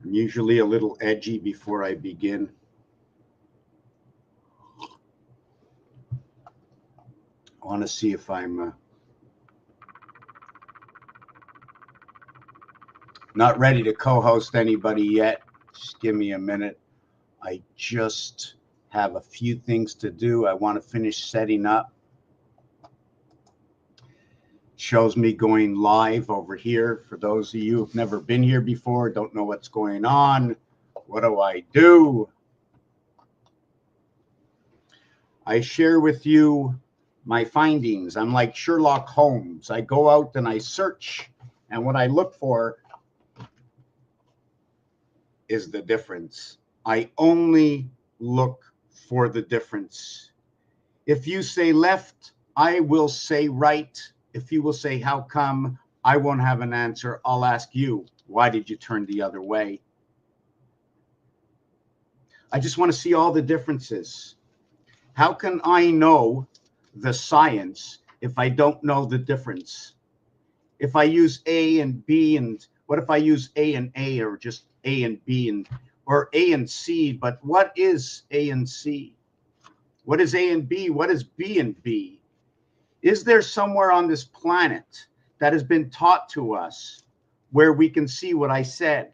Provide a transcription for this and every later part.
I'm usually a little edgy before I begin. I want to see if I'm not ready to co-host anybody yet. Just give me a minute. I just have a few things to do. I want to finish setting up. Shows me going live over here. For those of you who've never been here before, don't know what's going on, what do? I share with you my findings. I'm like Sherlock Holmes. I go out and I search, and what I look for is the difference. I only look for the difference. If you say left, I will say right. If you will say, how come? I won't have an answer. I'll ask you, why did you turn the other way? I just want to see all the differences. How can I know the science if I don't know the difference? If I use A and B, and what if I use A and A, or just A and B, and or A and C? But what is A and C? What is A and B? What is B and B? Is there somewhere on this planet that has been taught to us where we can see what I said?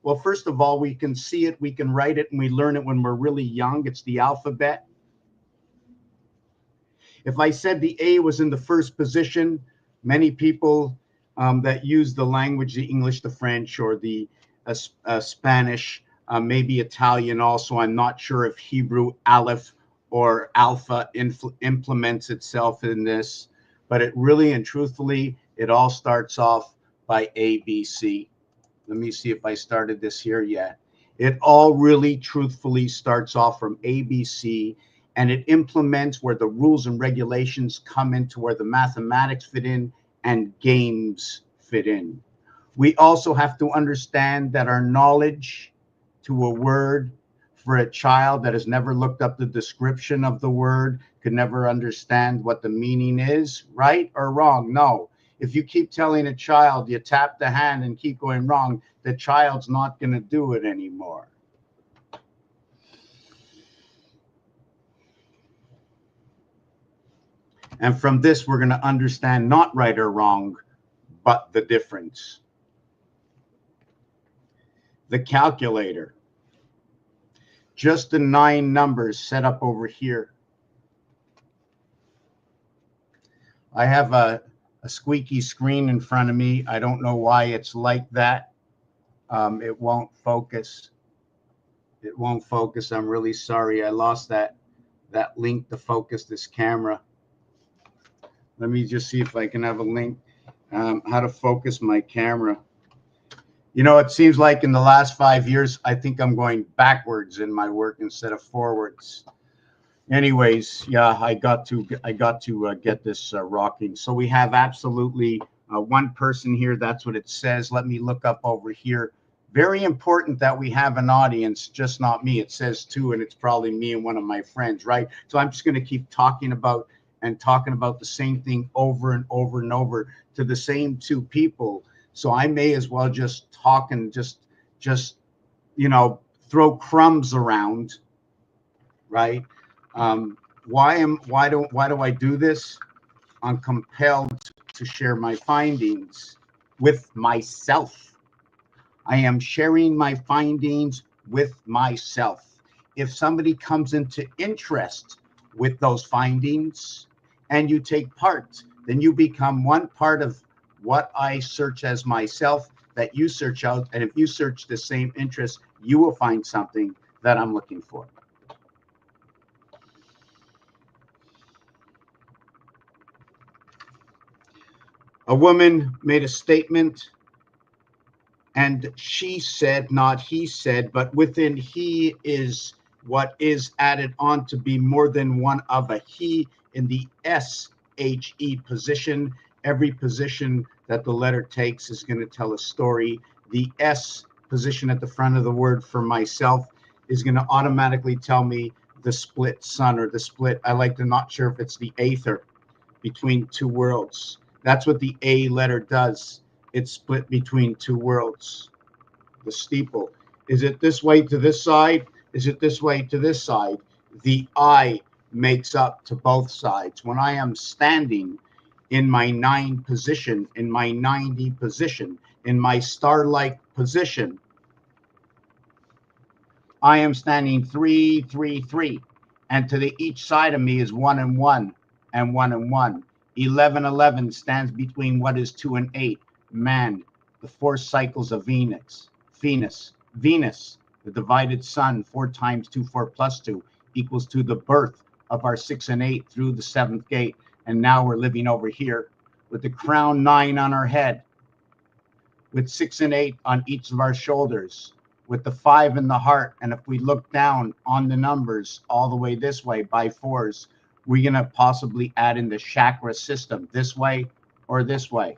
Well, first of all, we can see it, we can write it, and we learn it when we're really young. It's the alphabet. If I said the A was in the first position, many people that use the language, the English, the French, or the Spanish, maybe Italian also, I'm not sure if Hebrew, Aleph, or Alpha implements itself in this, but it really and truthfully, it all starts off by ABC. Let me see if I started this here yet. It all really truthfully starts off from ABC, and it implements where the rules and regulations come into where the mathematics fit in and games fit in. We also have to understand that our knowledge to a word for a child that has never looked up the description of the word could never understand what the meaning is, right or wrong? No. If you keep telling a child you tap the hand and keep going wrong, the child's not going to do it anymore. And from this, we're going to understand not right or wrong, but the difference. The calculator. Just the 9 numbers set up over here. I have a squeaky screen in front of me. I don't know why it's like that. It won't focus. It won't focus. I'm really sorry. I lost that link to focus this camera. Let me just see if I can have a link. How to focus my camera. You know, it seems like in the last 5 years, I think I'm going backwards in my work instead of forwards. Anyways, yeah, I got to get this rocking. So we have absolutely one person here. That's what it says. Let me look up over here. Very important that we have an audience, just not me. It says 2, and it's probably me and one of my friends, right? So I'm just going to keep talking about the same thing over and over and over to the same 2 people. So I may as well just talk and just you know, throw crumbs around, right? Why do I do this? I'm compelled to share my findings with myself. I am sharing my findings with myself. If somebody comes into interest with those findings and you take part, then you become one part of what I search as myself that you search out. And if you search the same interest, you will find something that I'm looking for. A woman made a statement, and she said, not he said, but within he is what is added on to be more than one of a he in the SHE position. Every position that the letter takes is going to tell a story. The S position at the front of the word for myself is going to automatically tell me the split sun, or the split. I like to not sure if it's the aether between 2 worlds. That's what the A letter does. It's split between 2 worlds. The steeple. Is it this way to this side? Is it this way to this side? The I makes up to both sides. When I am standing in my 9 position, in my 90 position, in my star-like position, I am standing 3, 3, 3. And to the each side of me is 1 and 1 and 1 and 1. 11, 11 stands between what is 2 and 8. Man, the 4 cycles of Venus, the divided sun, 4 times 2, 4 plus 2 equals to the birth of our 6 and 8 through the 7th gate. And now we're living over here with the crown 9 on our head, with 6 and 8 on each of our shoulders, with the 5 in the heart. And if we look down on the numbers all the way this way by 4s, we're going to possibly add in the chakra system this way or this way.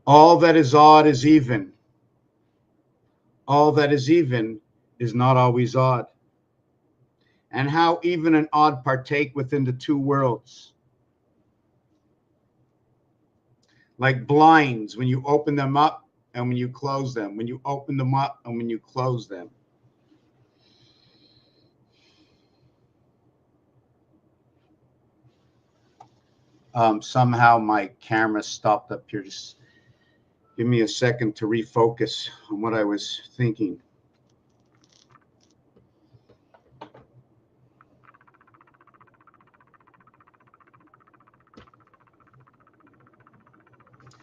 All that is odd is even. All that is even is not always odd. And how even and odd partake within the 2 worlds. Like blinds, when you open them up and when you close them. When you open them up and when you close them. Somehow my camera stopped up here. Just give me a second to refocus on what I was thinking.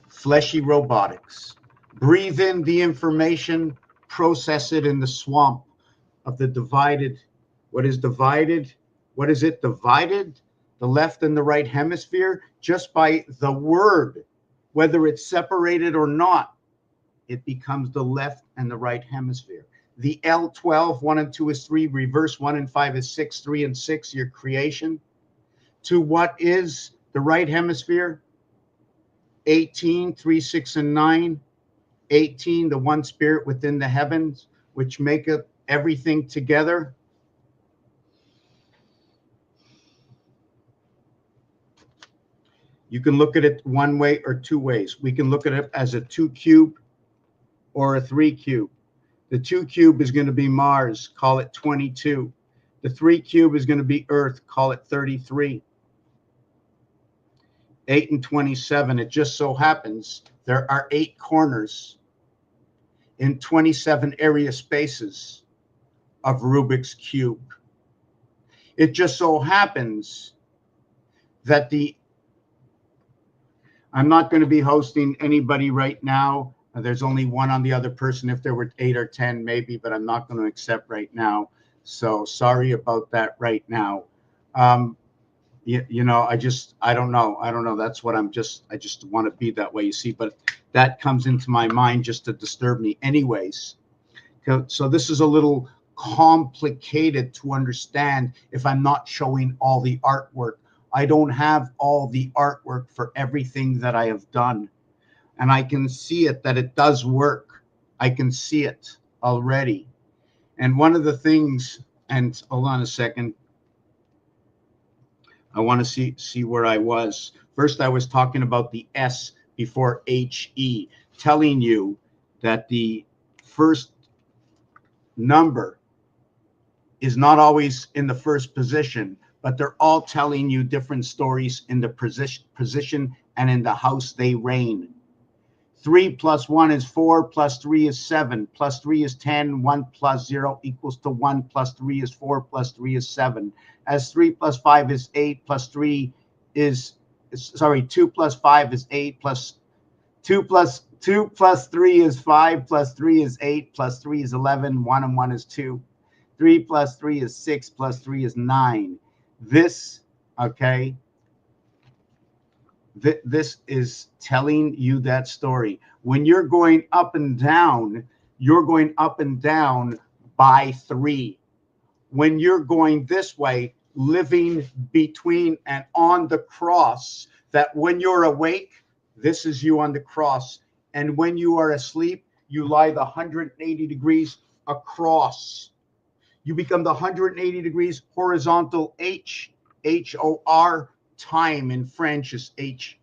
Fleshy robotics. Breathe in the information, process it in the swamp of the divided. What is divided? What is it divided? The left and the right hemisphere, just by the word, whether it's separated or not, it becomes the left and the right hemisphere. The L12, 1 and 2 is 3, reverse 1 and 5 is 6, 3 and 6, your creation. To what is the right hemisphere? 18, 3, 6, and 9. 18, the one spirit within the heavens, which make up everything together. You can look at it one way or 2 ways. We can look at it as a 2 cube or a 3 cube. The 2 cube is going to be Mars, call it 22. The 3 cube is going to be Earth, call it 33. 8 and 27, it just so happens there are 8 corners in 27 area spaces of Rubik's Cube. It just so happens that I'm not going to be hosting anybody right now. There's only one on the other person. If there were 8 or 10, maybe, but I'm not going to accept right now. So sorry about that right now. You know, I don't know. That's what I just want to be that way, you see, but that comes into my mind just to disturb me anyways. So this is a little complicated to understand if I'm not showing all the artwork. I don't have all the artwork for everything that I have done. And I can see it, that it does work. I can see it already. And one of the things, and hold on a second. I want to see where I was. First, I was talking about the S before HE, telling you that the first number is not always in the first position, but they're all telling you different stories in the position and in the house they reign. 3 plus 1 is 4, plus 3 is 7, plus 3 is 10, 1 plus 0 equals to 1, plus 3 is 4, plus 3 is 7. As 3 plus 5 is 8, plus 3 is, sorry, 2 plus 5 is 8, plus 2 plus 3 is 5, plus 3 is 8, plus 3 is 11, 1 and 1 is 2. 3 plus 3 is 6, plus 3 is 9. This, okay, this is telling you that story. When you're going up and down, you're going up and down by 3. When you're going this way, living between and on the cross, that when you're awake, this is you on the cross. And when you are asleep, you lie the 180 degrees across. You become the 180 degrees horizontal HOR. Time in French is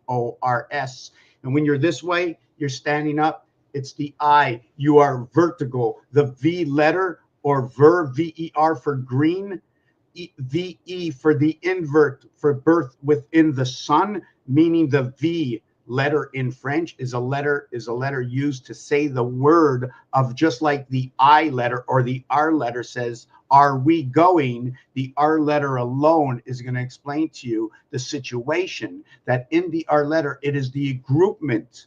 HORS. And when you're this way, you're standing up. It's the I. You are vertical. The V letter, or VER for green, VE for the invert, for birth within the sun, meaning the V letter in French is a letter used to say the word of, just like the I letter or the R letter says, are we going? The R letter alone is going to explain to you the situation, that in the R letter, it is the groupment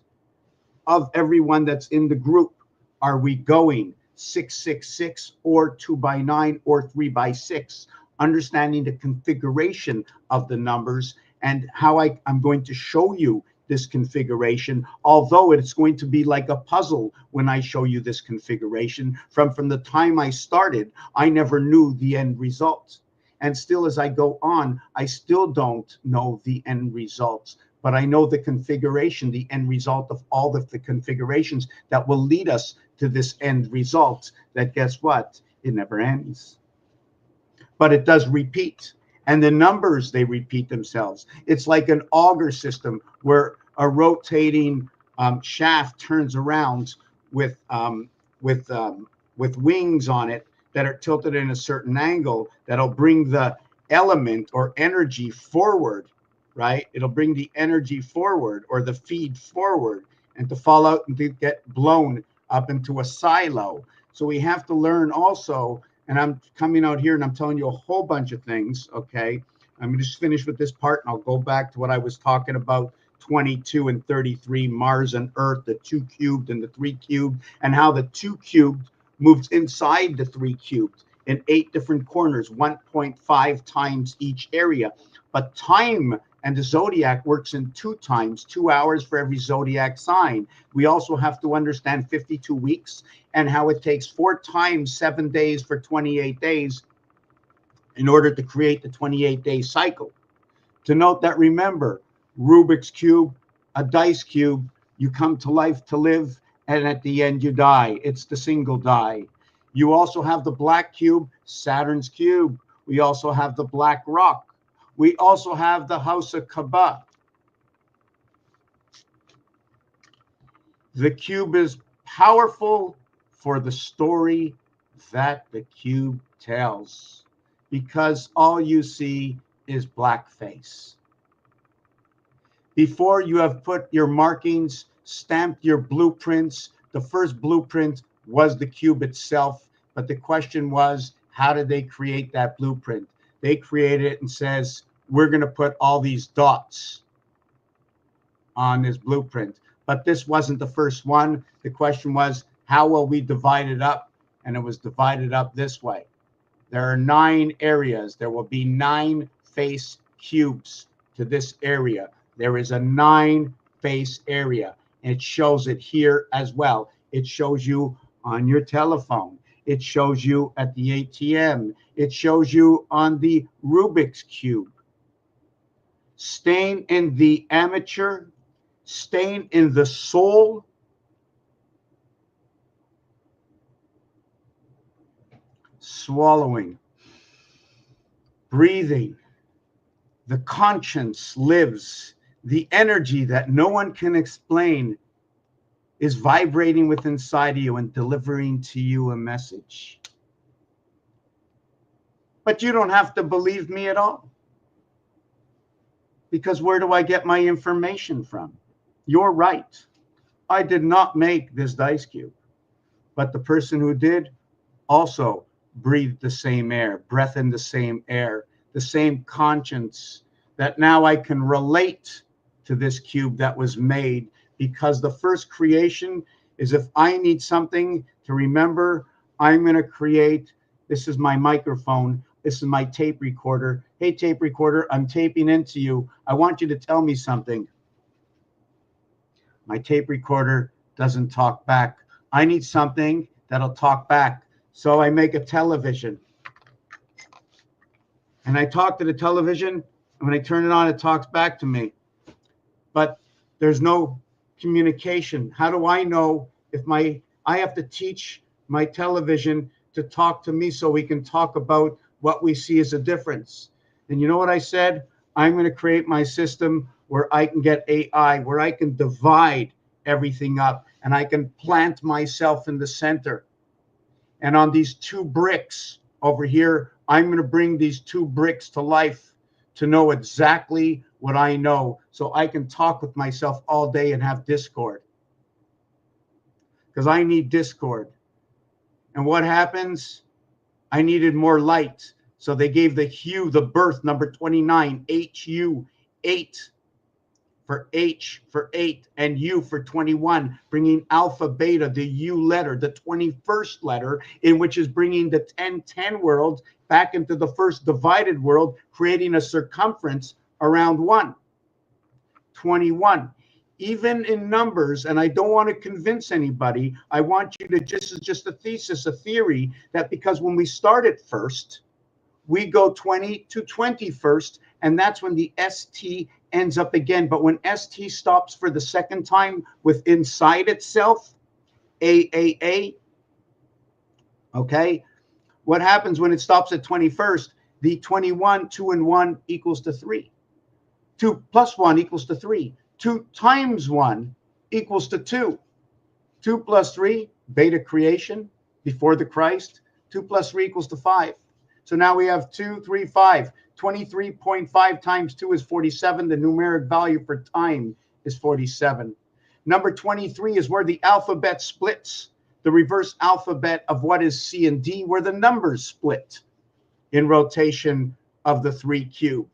of everyone that's in the group. Are we going 666 or 2x9 or 3x6? Understanding the configuration of the numbers and how I'm going to show you this configuration, although it's going to be like a puzzle when I show you this configuration. From the time I started, I never knew the end result. And still, as I go on, I still don't know the end results. But I know the configuration, the end result of all of the configurations that will lead us to this end result that, guess what? It never ends. But it does repeat. And the numbers, they repeat themselves. It's like an auger system where a rotating shaft turns around with wings on it that are tilted in a certain angle that'll bring the element or energy forward, right? It'll bring the energy forward, or the feed forward, and to fall out and to get blown up into a silo. So we have to learn also. And I'm coming out here and I'm telling you a whole bunch of things, okay? I'm going to just finish with this part and I'll go back to what I was talking about, 22 and 33, Mars and Earth, the 2 cubed and the 3 cubed, and how the 2 cubed moves inside the 3 cubed in 8 different corners, 1.5 times each area. But time and the zodiac works in 2 times, 2 hours for every zodiac sign. We also have to understand 52 weeks and how it takes 4 times 7 days for 28 days in order to create the 28-day cycle. To note that, remember, Rubik's Cube, a dice cube, you come to life to live, and at the end you die. It's the single die. You also have the black cube, Saturn's cube. We also have the black rock. We also have the house of Kaba. The cube is powerful for the story that the cube tells, because all you see is blackface. Before you have put your markings, stamped your blueprints, the first blueprint was the cube itself, but the question was, how did they create that blueprint? They created it and says, we're going to put all these dots on this blueprint. But this wasn't the first one. The question was, how will we divide it up? And it was divided up this way. There are 9 areas. There will be 9 face cubes to this area. There is a 9 face area. And it shows it here as well. It shows you on your telephone. It shows you at the ATM. It shows you on the Rubik's Cube. Staying in the amateur, staying in the soul, swallowing, breathing. The conscience lives. The energy that no one can explain is vibrating within inside of you and delivering to you a message. But you don't have to believe me at all. Because where do I get my information from? You're right. I did not make this dice cube. But the person who did also breathed the same air, breath in the same air, the same conscience, that now I can relate to this cube that was made, because the first creation is, if I need something to remember, I'm going to create, this is my microphone, this is my tape recorder. Hey, tape recorder, I'm taping into you. I want you to tell me something. My tape recorder doesn't talk back. I need something that'll talk back. So I make a television. And I talk to the television, and when I turn it on, it talks back to me. But there's no communication. How do I know if I have to teach my television to talk to me so we can talk about what we see as a difference. And you know what I said? I'm going to create my system where I can get AI, where I can divide everything up and I can plant myself in the center. And on these two bricks over here, I'm going to bring these two bricks to life to know exactly what I know, so I can talk with myself all day and have discord. Because I need discord. And what happens? I needed more light. So they gave the hue, the birth, number 29, HU, 8 for H for 8, and U for 21, bringing alpha, beta, the U letter, the 21st letter, in which is bringing the 10-10 world back into the first divided world, creating a circumference around 1. 21. Even in numbers, and I don't want to convince anybody, I want you to just a thesis, a theory, that because when we start at first, we go 20 to 21st, and that's when the ST ends up again. But when ST stops for the second time with inside itself, AAA, okay, what happens when it stops at 21st? The 21, 2 and 1 equals to 3. 2 plus 1 equals to 3. 2 times 1 equals to 2. 2 plus 3, beta creation before the Christ. 2 plus 3 equals to 5. So now we have 2, 3, 5. 23.5 times 2 is 47. The numeric value for time is 47. Number 23 is where the alphabet splits. The reverse alphabet of what is C and D, where the numbers split in rotation of the 3 cube.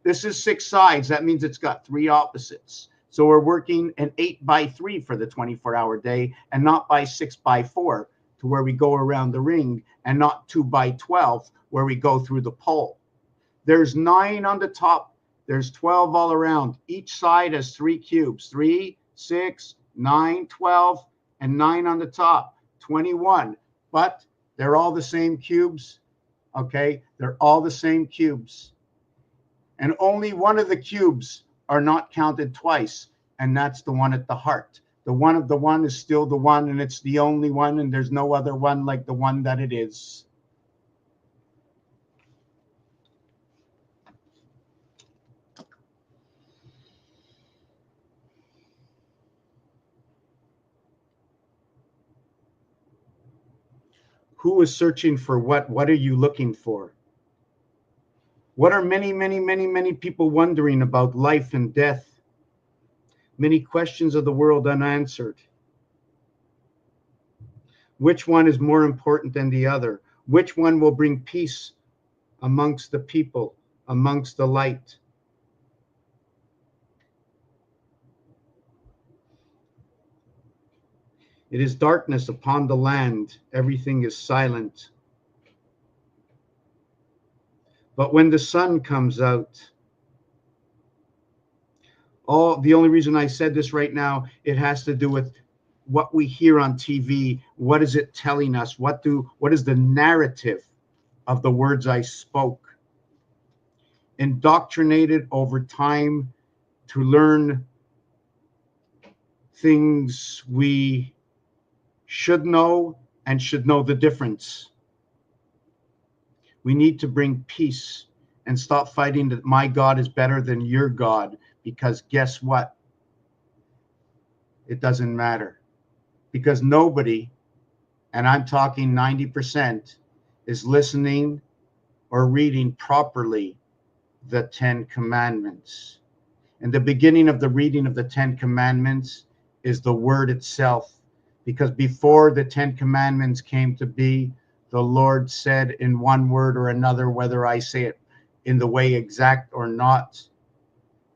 This is 6 sides. That means it's got 3 opposites. So we're working an 8 by 3 for the 24-hour day, and not by 6 by 4 to where we go around the ring, and not 2 by 12 where we go through the pole. There's 9 on the top. There's 12 all around. Each side has 3 cubes. 3, 6, 9, 12, and 9 on the top. 21. But they're all the same cubes. Okay? They're all the same cubes. And only one of the cubes are not counted twice, and that's the one at the heart. The one of the one is still the one, and it's the only one, and there's no other one like the one that it is. Who is searching for what? What are you looking for? What are many people wondering about life and death? Many questions of the world unanswered. Which one is more important than the other? Which one will bring peace amongst the people, amongst the light? It is darkness upon the land. Everything is silent. But when the sun comes out, the only reason I said this right now, it has to do with what we hear on TV. What is it telling us? What is the narrative of the words I spoke? Indoctrinated over time to learn things we should know and should know the difference. We need to bring peace and stop fighting that my God is better than your God, because guess what? It doesn't matter. Because nobody, and I'm talking 90%, is listening or reading properly the 10 Commandments. And the beginning of the reading of the 10 Commandments is the word itself. Because before the 10 Commandments came to be, the Lord said in one word or another, whether I say it in the way exact or not,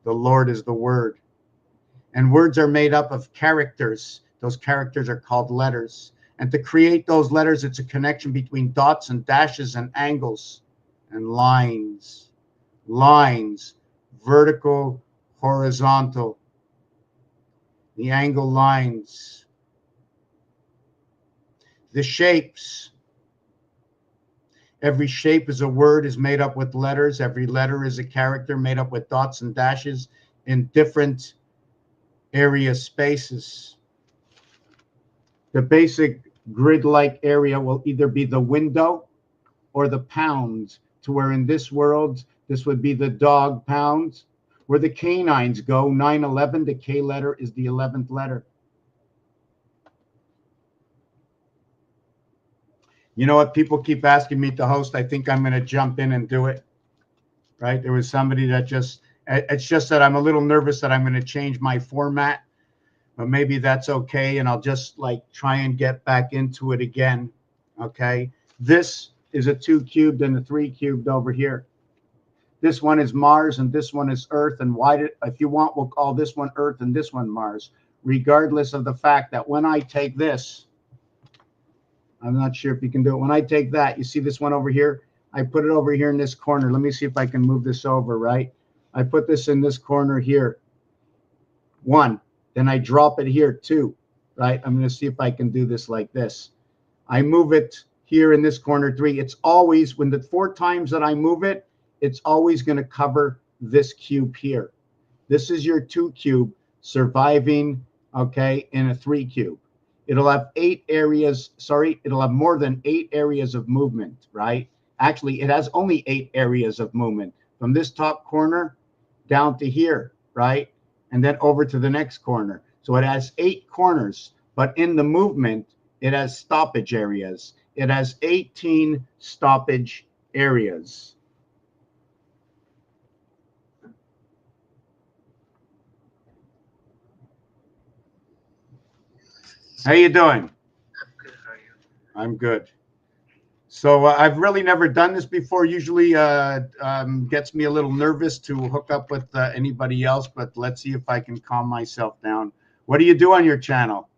the Lord is the word. And words are made up of characters. Those characters are called letters. And to create those letters, it's a connection between dots and dashes and angles and lines. Lines, vertical, horizontal. The angle lines. The shapes. Every shape is a word, is made up with letters. Every letter is a character made up with dots and dashes in different area spaces. The basic grid-like area will either be the window or the pounds, to where in this world, this would be the dog pounds. Where the canines go, 9/11, the K letter is the 11th letter. You know what? People keep asking me to host. I think I'm going to jump in and do it. Right? There was somebody that it's just that I'm a little nervous that I'm going to change my format, but maybe that's okay. And I'll just like try and get back into it again. Okay. This is a 2 cubed and a 3 cubed over here. This one is Mars and this one is Earth. And if you want, we'll call this one Earth and this one Mars, regardless of the fact that when I take this, I'm not sure if you can do it. When I take that, you see this one over here? I put it over here in this corner. Let me see if I can move this over, right? I put this in this corner here. 1. Then I drop it here, 2, right? I'm going to see if I can do this like this. I move it here in this corner, 3. It's always, when the 4 times that I move it, it's always going to cover this cube here. This is your 2 cube surviving, okay, in a 3 cube. It'll have 8 areas. Sorry, it'll have more than 8 areas of movement, right? Actually, it has only 8 areas of movement from this top corner down to here, right? And then over to the next corner. So it has 8 corners, but in the movement, it has stoppage areas. It has 18 stoppage areas. How you doing? I'm good. How are you? I'm good. So I've really never done this before. Usually gets me a little nervous to hook up with anybody else, but let's see if I can calm myself down. What do you do on your channel?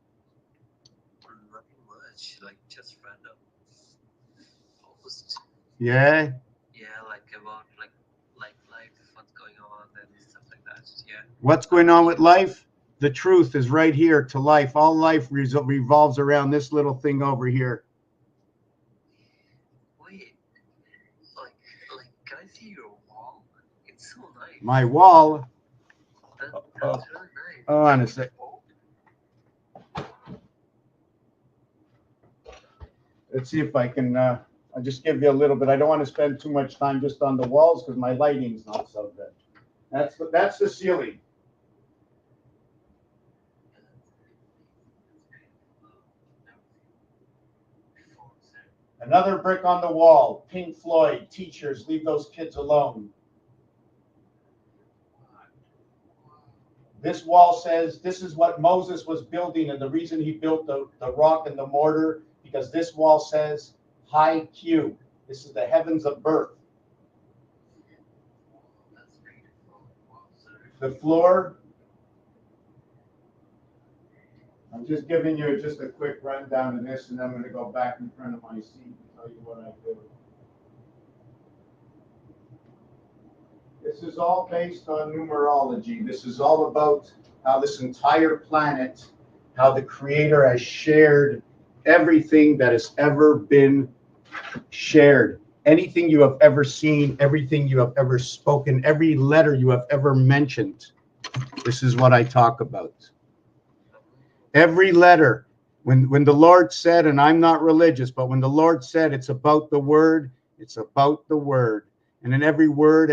Nothing much, like just random posts. Yeah? Yeah, like about like life, what's going on and stuff like that. Yeah. What's going on with life? The truth is right here to life. All life revolves around this little thing over here. Wait, like, can I see your wall? It's so nice. My wall? That's really nice. Oh, on a sec. Let's see if I can, I'll just give you a little bit. I don't want to spend too much time just on the walls because my lighting's not so good. That's the ceiling. Another brick on the wall. Pink Floyd, teachers, leave those kids alone. This wall says this is what Moses was building, and the reason he built the rock and the mortar, because this wall says high Q. This is the heavens of birth. The floor, I'm just giving you just a quick rundown of this, and I'm going to go back in front of my seat and tell you what I do. This is all based on numerology. This is all about how this entire planet, how the Creator has shared everything that has ever been shared. Anything you have ever seen, everything you have ever spoken, every letter you have ever mentioned. This is what I talk about. Every letter, when the Lord said, and I'm not religious, but when the Lord said it's about the word, it's about the word. And in every word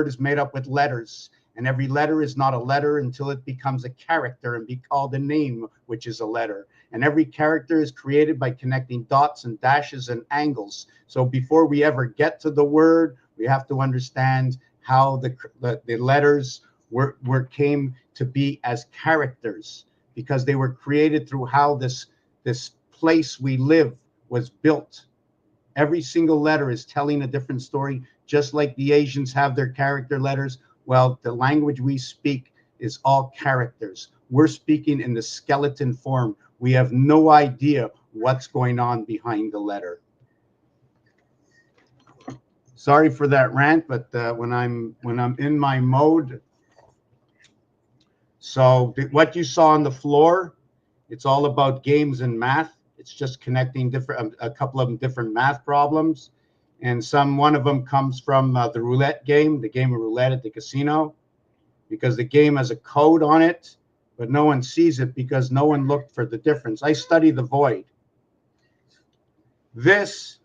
is made up with letters. And every letter is not a letter until it becomes a character and be called a name, which is a letter. And every character is created by connecting dots and dashes and angles. So before we ever get to the word, we have to understand how the letters came to be as characters, because they were created through how this place we live was built. Every single letter is telling a different story, just like the Asians have their character letters. Well, the language we speak is all characters. We're speaking in the skeleton form. We have no idea what's going on behind the letter. Sorry for that rant, but when I'm in my mode. So what you saw on the floor, it's all about games and math. It's just connecting a couple of different math problems. And one of them comes from the roulette game, the game of roulette at the casino, because the game has a code on it, but no one sees it because no one looked for the difference. I study the void. This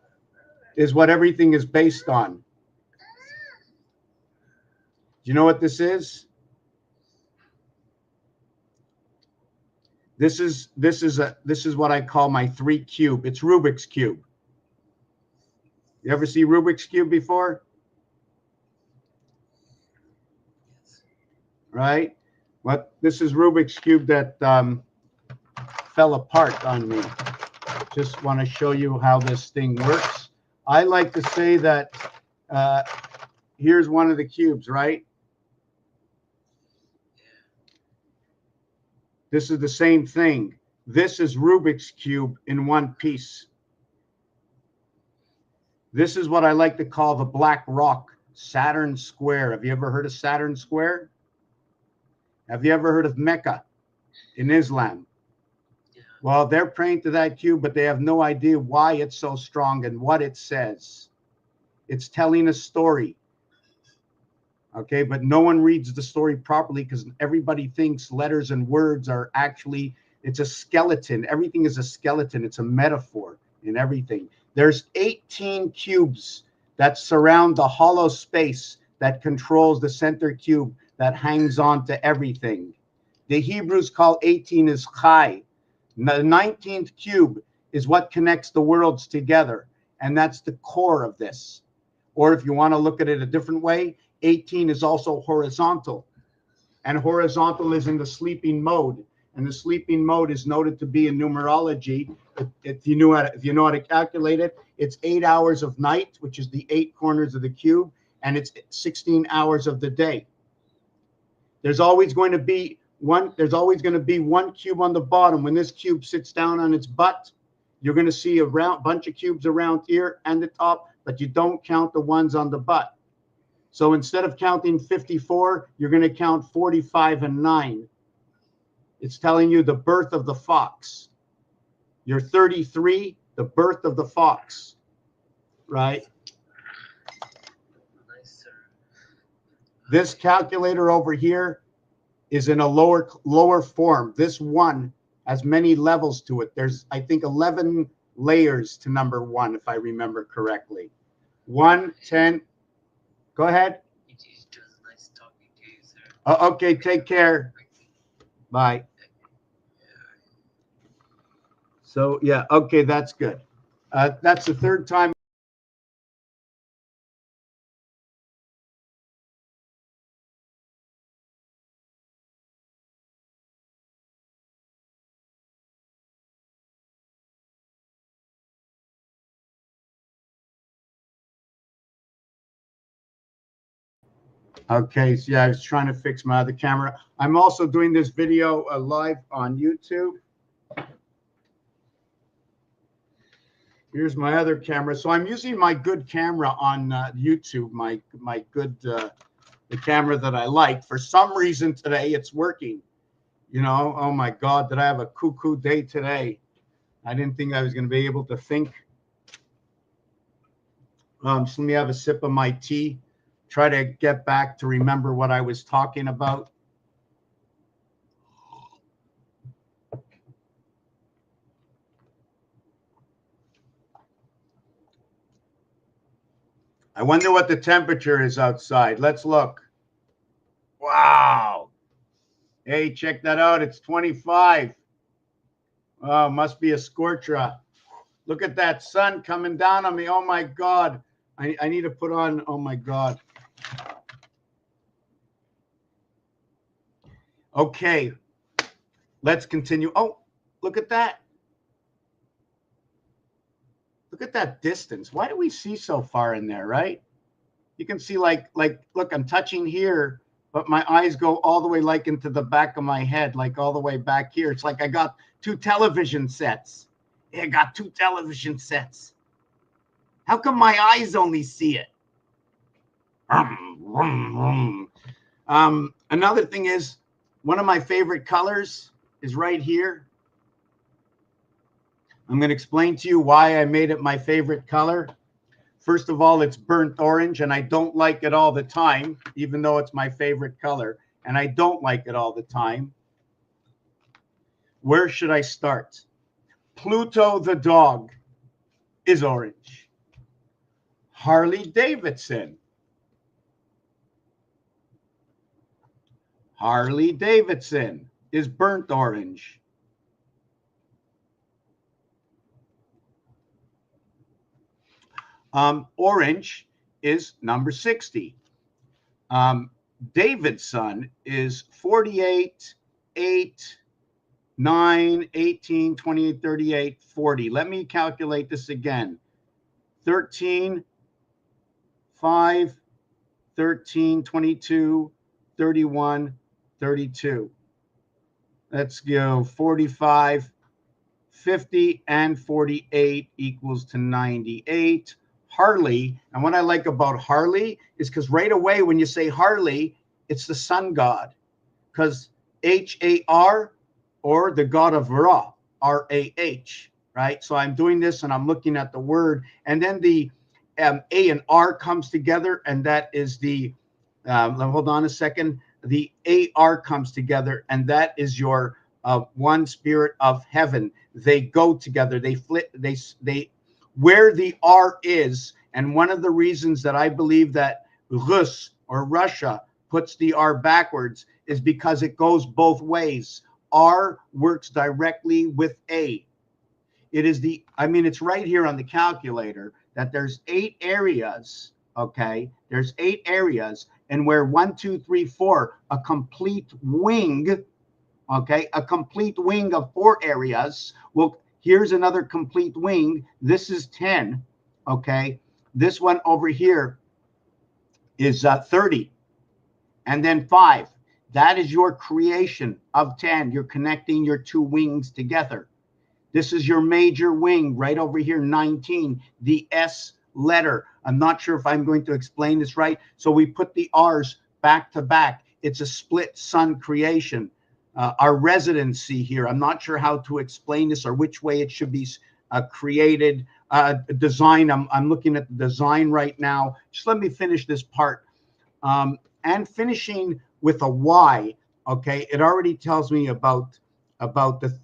is what everything is based on. Do you know what this is? This is what I call my 3 cube. It's Rubik's Cube. You ever see Rubik's Cube before? Right? Well, this is Rubik's Cube that fell apart on me. Just want to show you how this thing works. I like to say that here's one of the cubes, right? This is the same thing. This is Rubik's Cube in one piece. This is what I like to call the Black Rock, Saturn Square. Have you ever heard of Saturn Square? Have you ever heard of Mecca in Islam? Yeah. Well, they're praying to that cube, but they have no idea why it's so strong and what it says. It's telling a story. Okay, but no one reads the story properly because everybody thinks letters and words are actually, it's a skeleton. Everything is a skeleton. It's a metaphor in everything. There's 18 cubes that surround the hollow space that controls the center cube that hangs on to everything. The Hebrews call 18 is Chai. The 19th cube is what connects the worlds together, and that's the core of this. Or if you want to look at it a different way, 18 is also horizontal, and horizontal is in the sleeping mode, and the sleeping mode is noted to be in numerology. If you know how to calculate it, it's 8 hours of night, which is the 8 corners of the cube, and it's 16 hours of the day. There's always going to be one cube on the bottom. When this cube sits down on its butt, you're going to see a bunch of cubes around here and the top, but you don't count the ones on the butt. So instead of counting 54, you're going to count 45 and 9. It's telling you the birth of the fox. You're 33, the birth of the fox, right? Nice, sir. This calculator over here is in a lower form. This one has many levels to it. There's, I think, 11 layers to number 1, if I remember correctly. 1, 10. Go ahead. It was nice talking to you, sir. Okay, take care. Bye. So, yeah, okay, that's good. That's the 3rd time. Okay, so yeah, I was trying to fix my other camera. I'm also doing this video live on YouTube. Here's my other camera. So I'm using my good camera on YouTube, my good, the camera that I like. For some reason today, it's working. You know, oh my God, did I have a cuckoo day today? I didn't think I was going to be able to think. So let me have a sip of my tea. Try to get back to remember what I was talking about. I wonder what the temperature is outside. Let's look. Wow. Hey, check that out. It's 25. Oh, must be a scorcher. Look at that sun coming down on me. Oh, my God. I need to put on, oh, my God. Okay, let's continue. Oh, look at that. Look at that distance. Why do we see so far in there, right? You can see like, look, I'm touching here, but my eyes go all the way like into the back of my head, like all the way back here. It's like I got 2 television sets. Yeah, I got 2 television sets. How come my eyes only see it? Another thing is, one of my favorite colors is right here. I'm going to explain to you why I made it my favorite color. First of all, it's burnt orange, and I don't like it all the time, even though it's my favorite color, and I don't like it all the time. Where should I start? Pluto the dog. is orange. Harley Davidson. Harley Davidson is burnt orange. Orange is number 60. Davidson is 48, 8, 9, 18, 28, 38, 40. Let me calculate this again. 13, 5, 13, 22, 31, 32. Let's go 45, 50, and 48 equals to 98. Harley, and what I like about Harley is because right away when you say Harley, it's the sun god, because H-A-R, or the god of Ra, R-A-H, right? So I'm doing this and I'm looking at the word, and then the A and R comes together, and that is the, hold on a second, the A-R comes together, and that is your one spirit of heaven. They go together, they flip, they where the R is, and one of the reasons that I believe that Rus or Russia puts the R backwards is because it goes both ways. R works directly with A. It is the, I mean, it's right here on the calculator that there's 8 areas, okay? There's 8 areas, and where 1, 2, 3, 4, a complete wing, okay? A complete wing of 4 areas will, here's another complete wing. This is 10, okay? This one over here is 30, and then 5. That is your creation of 10. You're connecting your 2 wings together. This is your major wing right over here, 19, the S letter. I'm not sure if I'm going to explain this right. So we put the R's back to back. It's a split sun creation. Our residency here, I'm not sure how to explain this or which way it should be created. Design, I'm looking at the design right now. Just let me finish this part. And finishing with a Y, okay, it already tells me about the,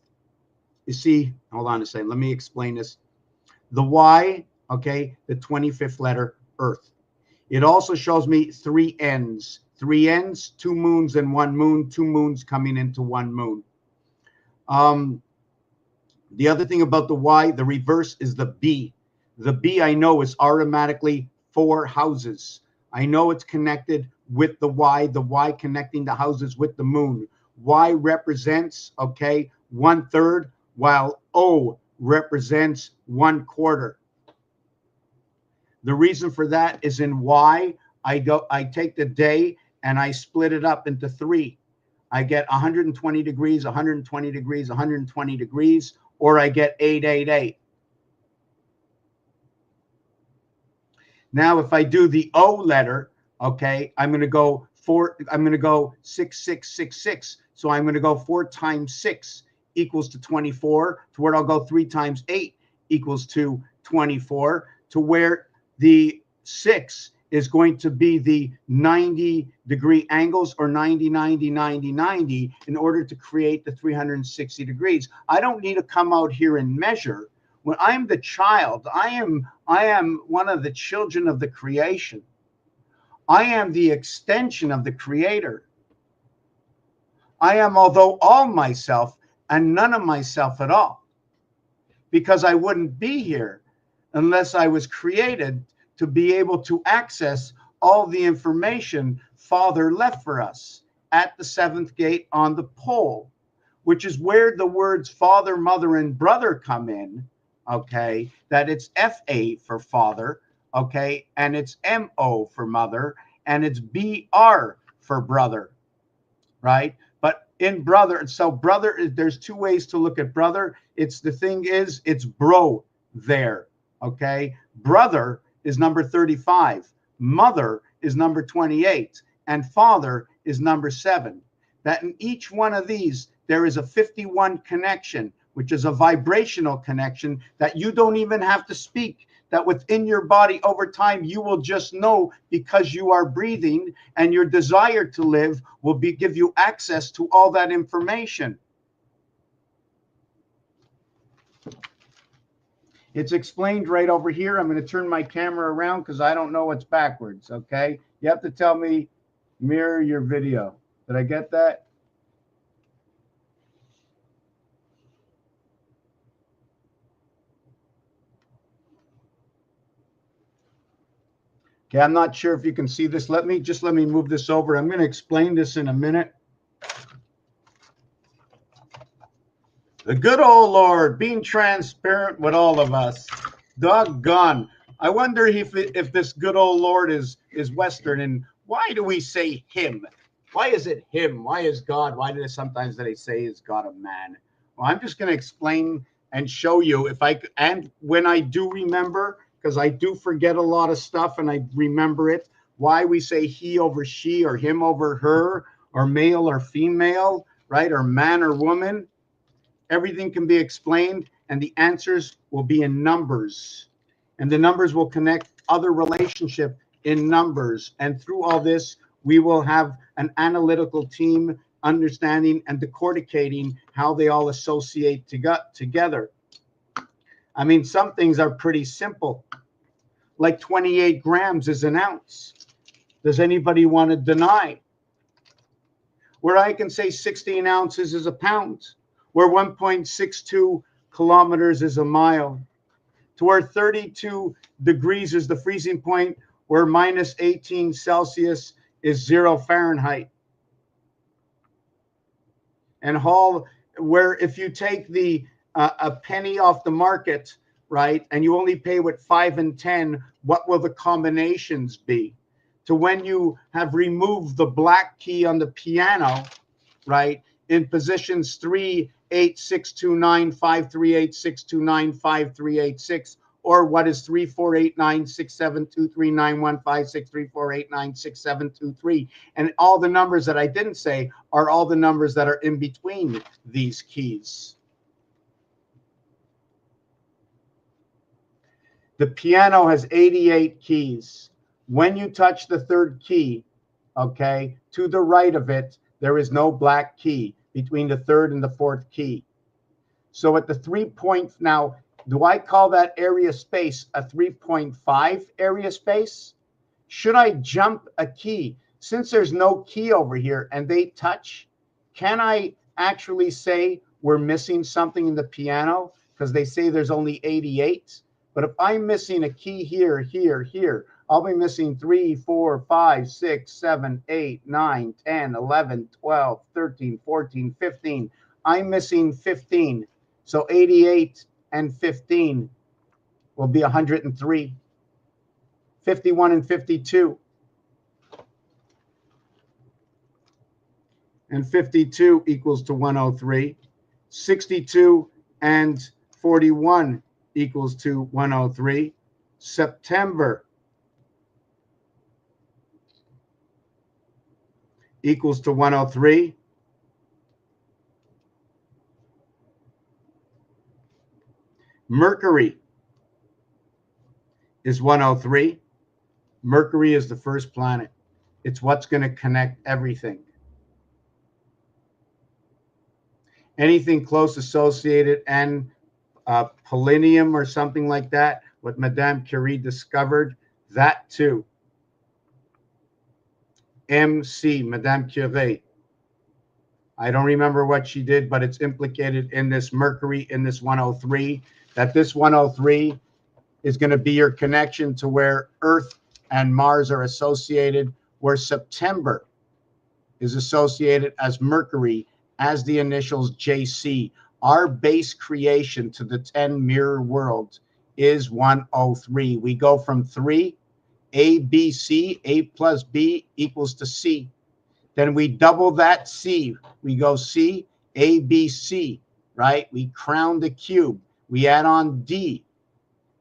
you see, hold on a second, let me explain this. The Y, okay, the 25th letter, Earth. It also shows me 3 ends. 3 ends, 2 moons and 1 moon, 2 moons coming into 1 moon. The other thing about the Y, the reverse is the B. The B I know is automatically 4 houses. I know it's connected with the Y connecting the houses with the moon. Y represents, okay, 1/3, while O represents 1/4. The reason for that is in Y, I take the day and I split it up into 3. I get 120 degrees, 120 degrees, 120 degrees, or I get 888. Now, if I do the O letter, okay, I'm going to go 6666. So I'm going to go 4 times 6 equals to 24, to where I'll go 3 times 8 equals to 24, to where the 6 is going to be the 90-degree angles, or 90, 90, 90, 90, in order to create the 360 degrees. I don't need to come out here and measure. When I'm the child, I am one of the children of the creation. I am the extension of the Creator. I am, although all myself and none of myself at all, because I wouldn't be here unless I was created to be able to access all the information Father left for us at the 7th gate on the pole, which is where the words Father, Mother, and Brother come in, okay? That it's F-A for Father, okay? And it's M-O for Mother, and it's B-R for Brother, right? But in brother, so brother, there's 2 ways to look at brother. It's bro there, okay? Brother is number 35. Mother is number 28. And father is number 7. That in each one of these, there is a 51 connection, which is a vibrational connection that you don't even have to speak. That within your body over time, you will just know, because you are breathing, and your desire to live will give you access to all that information. It's explained right over here. I'm going to turn my camera around because I don't know what's backwards, okay? You have to tell me, mirror your video. Did I get that? Okay, I'm not sure if you can see this. Let me move this over. I'm going to explain this in a minute. The good old Lord being transparent with all of us. Doggone. I wonder if this good old Lord is Western, and why do we say him? Why is it him? Why is God? Why do sometimes they say is God a man? Well, I'm just going to explain and show you if I and when I do remember, because I do forget a lot of stuff and I remember it, why we say he over she or him over her or male or female, right? Or man or woman. Everything can be explained and the answers will be in numbers. And the numbers will connect other relationship in numbers. And through all this, we will have an analytical team understanding and decorticating how they all associate together. I mean, some things are pretty simple, like 28 grams is an ounce. Does anybody want to deny? Where I can say 16 ounces is a pound, where 1.62 kilometers is a mile, to where 32 degrees is the freezing point, where minus 18 Celsius is 0 Fahrenheit. And where if you take the a penny off the market, right, and you only pay with 5 and 10, what will the combinations be? To when you have removed the black key on the piano, right, in positions 3, 8, 6, 2, 9, 5, 3, 8, 6, 2, 9, 5, 3, 8, 6, or what is 3, 4, 8, 9, 6, 7, 2, 3, 9, 1, 5, 6, 3, 4, 8, 9, 6, 7, 2, 3. And all the numbers that I didn't say are all the numbers that are in between these keys. The piano has 88 keys. When you touch the third key, okay, to the right of it, there is no black key between the third and the fourth key. So at the 3 point, now, do I call that area space a 3.5 area space? Should I jump a key? Since there's no key over here and they touch, can I actually say we're missing something in the piano? Because they say there's only 88. But if I'm missing a key here, here, here, I'll be missing 3, 4, 5, 6, 7, 8, 9, 10, 11, 12, 13, 14, 15. I'm missing 15. So 88 and 15 will be 103. 51 and 52. And 52 equals to 103. 62 and 41 equals to 103. September equals to 103. Mercury is 103. Mercury is the first planet. It's what's going to connect everything. Anything close associated and polonium or something like that, what Madame Curie discovered, that too. MC, Madame Curie. I don't remember what she did, but it's implicated in this Mercury, in this 103, that this 103 is going to be your connection to where Earth and Mars are associated, where September is associated as Mercury, as the initials JC. Our base creation to the 10 mirror worlds is 103. We go from 3, A, B, C, A plus B equals to C. Then we double that C. We go C, A, B, C, right? We crown the cube. We add on D,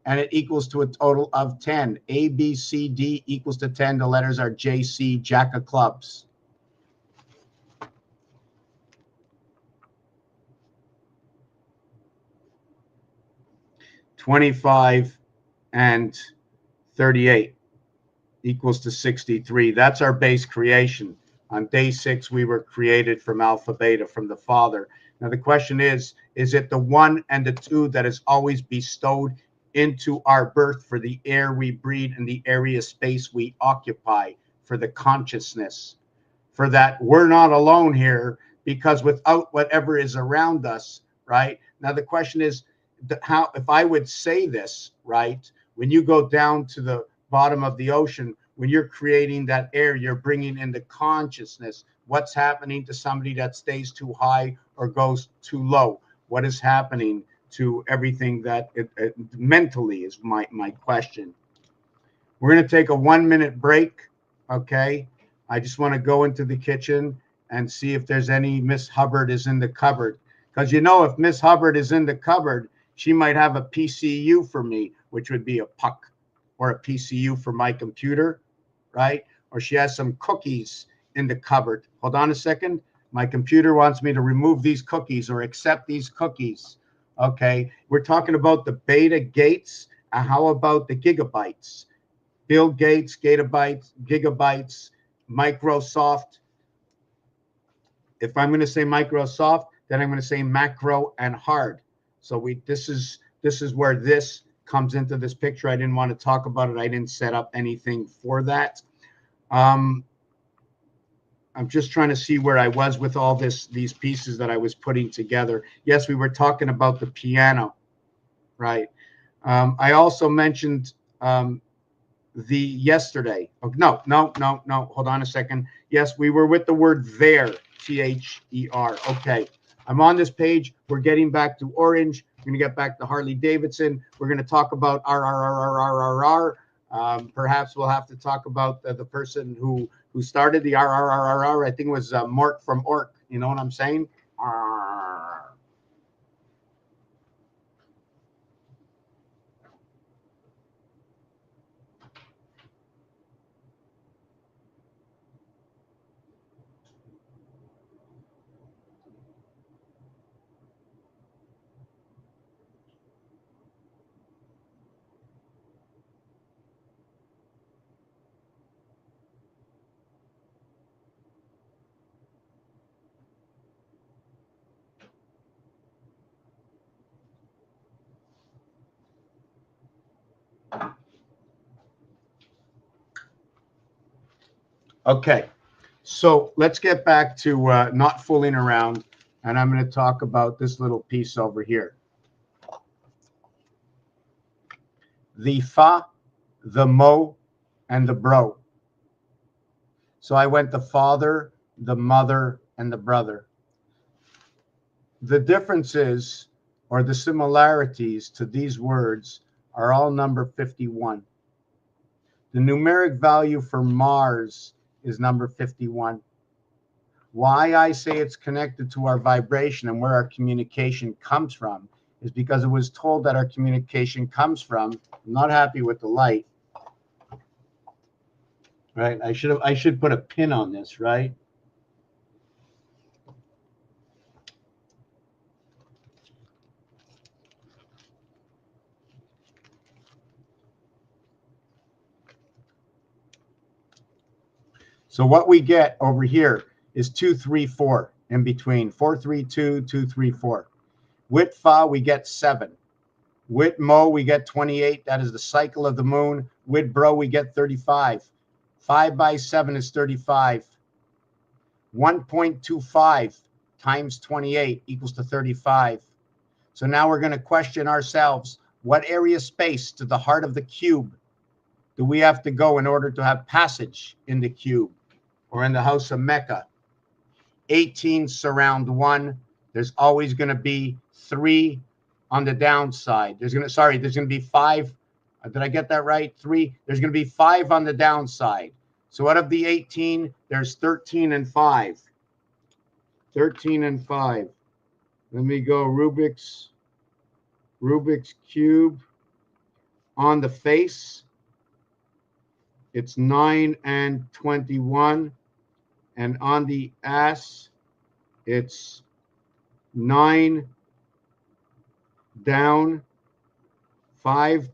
and it equals to a total of 10. A, B, C, D equals to 10. The letters are J, C, Jack of clubs. $25 and 38 equals to 63. That's our base creation. On day 6, we were created from alpha beta, from the Father. Now the question is it the 1 and the 2 that is always bestowed into our birth, for the air we breathe and the area space we occupy, for the consciousness, for that we're not alone here, because without whatever is around us, right? Now the question is, how, if I would say this, right, when you go down to the bottom of the ocean, when you're creating that air, you're bringing into consciousness what's happening to somebody that stays too high or goes too low. What is happening to everything that mentally is my question. We're going to take a 1-minute break. Okay. I just want to go into the kitchen and see if there's any Miss Hubbard is in the cupboard. Because, you know, if Miss Hubbard is in the cupboard, she might have a PCU for me, which would be a puck, or a PCU for my computer, right? Or she has some cookies in the cupboard. Hold on a second. My computer wants me to remove these cookies or accept these cookies. Okay. We're talking about the beta gates. How about the gigabytes? Bill Gates, gigabytes, Microsoft. If I'm going to say Microsoft, then I'm going to say macro and hard. So this is where this comes into this picture. I didn't want to talk about it. I didn't set up anything for that. I'm just trying to see where I was with all these pieces that I was putting together. Yes, we were talking about the piano, right? I also mentioned yesterday. Oh, no. Hold on a second. Yes, we were with the word there, THER. Okay. I'm on this page. We're getting back to orange. We're going to get back to Harley Davidson. We're going to talk about RRRRRR. Perhaps we'll have to talk about the person who started the RRRRR. I think it was Mort from Orc. You know what I'm saying? Okay, so let's get back to not fooling around, and I'm going to talk about this little piece over here. The fa, the mo, and the bro. So I went the father, the mother, and the brother. The differences or the similarities to these words are all number 51. The numeric value for Mars is number 51. Why I say it's connected to our vibration and where our communication comes from is because it was told that our communication comes from, I'm not happy with the light, right? I should put a pin on this, right? So what we get over here is 2, 3, 4 in between. 4, 3, 2, 2, 3, 4. With Fa, we get 7. With Mo, we get 28. That is the cycle of the moon. With Bro, we get 35. 5 by 7 is 35. 1.25 times 28 equals to 35. So now we're going to question ourselves, what area space to the heart of the cube do we have to go in order to have passage in the cube or in the house of Mecca? 18 surround 1. There's always going to be 3 on the downside. There's going to be 5. Did I get that right? 3. There's going to be 5 on the downside. So out of the 18, there's 13 and 5. 13 and 5. Let me go Rubik's Cube. On the face, it's 9 and 21. And on the ass, it's 9 down, 5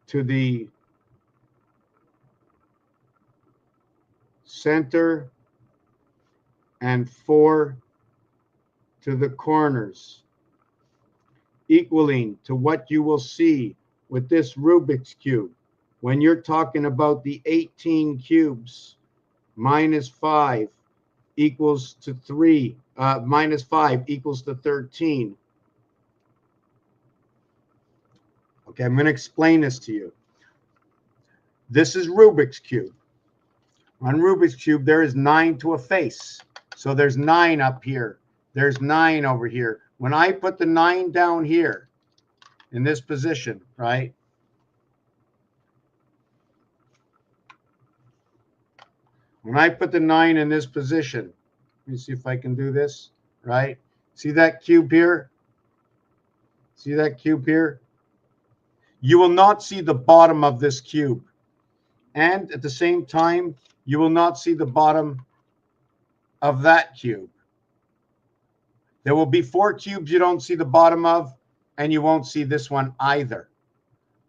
to the center, and 4 to the corners, equaling to what you will see with this Rubik's Cube, when you're talking about the 18 cubes minus 5 equals to 3, minus 5 equals to 13. Okay, I'm going to explain this to you. This is Rubik's Cube. On Rubik's Cube, there is 9 to a face. So there's 9 up here. There's 9 over here. When I put the 9 down here in this position, right? When I put the 9 in this position, let me see if I can do this, right? See that cube here? See that cube here? You will not see the bottom of this cube. And at the same time, you will not see the bottom of that cube. There will be 4 cubes you don't see the bottom of, and you won't see this one either.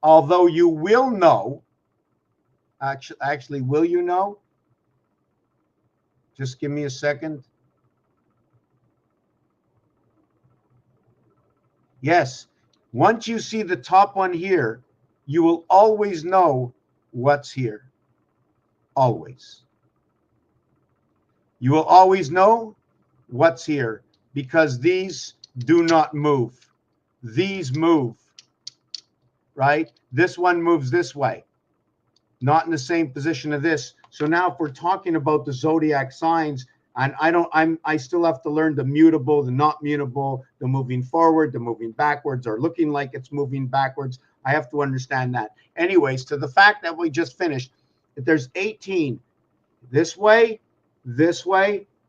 Although you will know, actually, will you know? Just give me a second. Yes, once you see the top one here, you will always know what's here. Always. You will always know what's here because these do not move. These move, right? This one moves this way, not in the same position of this. So now if we're talking about the zodiac signs, and I still have to learn the mutable, the not mutable, the moving forward, the moving backwards, or looking like it's moving backwards. I have to understand that. Anyways, to the fact that we just finished, if there's 18 this way,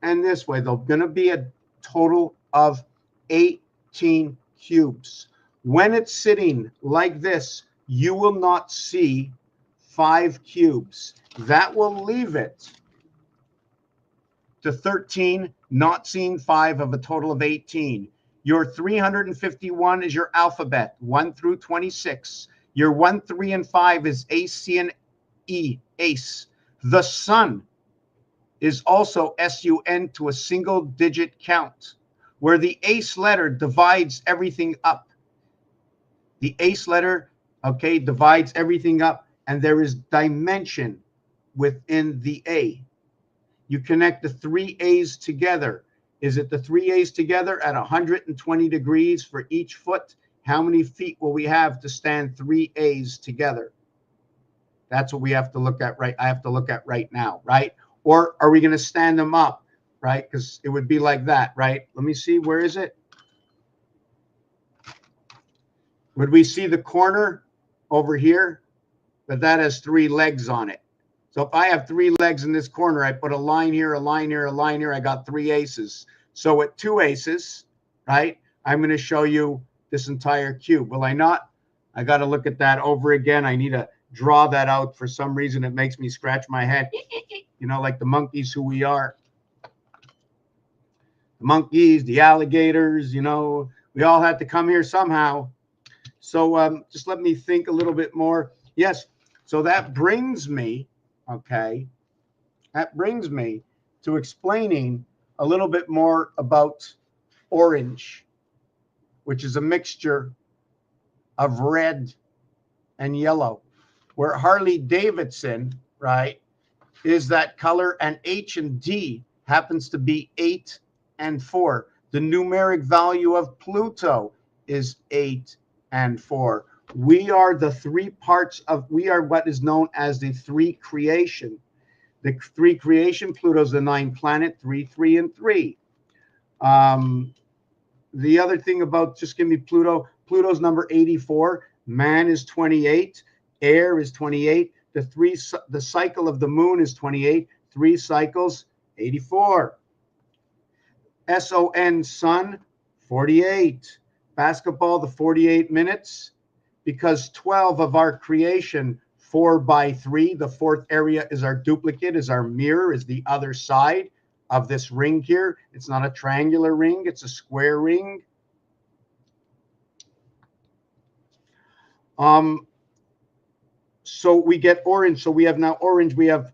and this way, there's going to be a total of 18 cubes. When it's sitting like this, you will not see 5 cubes. That will leave it to 13, not seeing 5 of a total of 18. Your 351 is your alphabet, 1 through 26. Your 1, 3, and 5 is A, C, and E, ace. The sun is also SUN to a single digit count, where the ace letter divides everything up. The ace letter, okay, divides everything up, and there is dimension within the A. You connect the 3 A's together. Is it the 3 A's together at 120 degrees for each foot? How many feet will we have to stand 3 A's together? That's what we have to look at, right? I have to look at right now, right? Or are we going to stand them up, right? Because it would be like that, right? Let me see. Where is it? Would we see the corner over here? But that has 3 legs on it. So if I have 3 legs in this corner, I put a line here, a line here, a line here. I got 3 aces. So at 2 aces, right, I'm going to show you this entire cube. Will I not? I got to look at that over again. I need to draw that out. For some reason, it makes me scratch my head. You know, like the monkeys who we are. The monkeys, the alligators, you know, we all had to come here somehow. So just let me think a little bit more. Yes. So that brings me, okay, that brings me to explaining a little bit more about orange, which is a mixture of red and yellow, where Harley Davidson, right, is that color, and H and D happens to be 8 and 4. The numeric value of Pluto is 8 and 4. We are the 3 parts of, we are what is known as the 3 creation. The 3 creation, Pluto's the 9 planet, 3, 3, and 3. The other thing about, just give me Pluto, Pluto's number 84, man is 28, air is 28, the cycle of the moon is 28, 3 cycles, 84. SON, sun, 48. Basketball, the 48 minutes, because 12 of our creation, 4 by 3, the 4th area is our duplicate, is our mirror, is the other side of this ring here. It's not a triangular ring, it's a square ring. So we get orange. So we have now orange. We have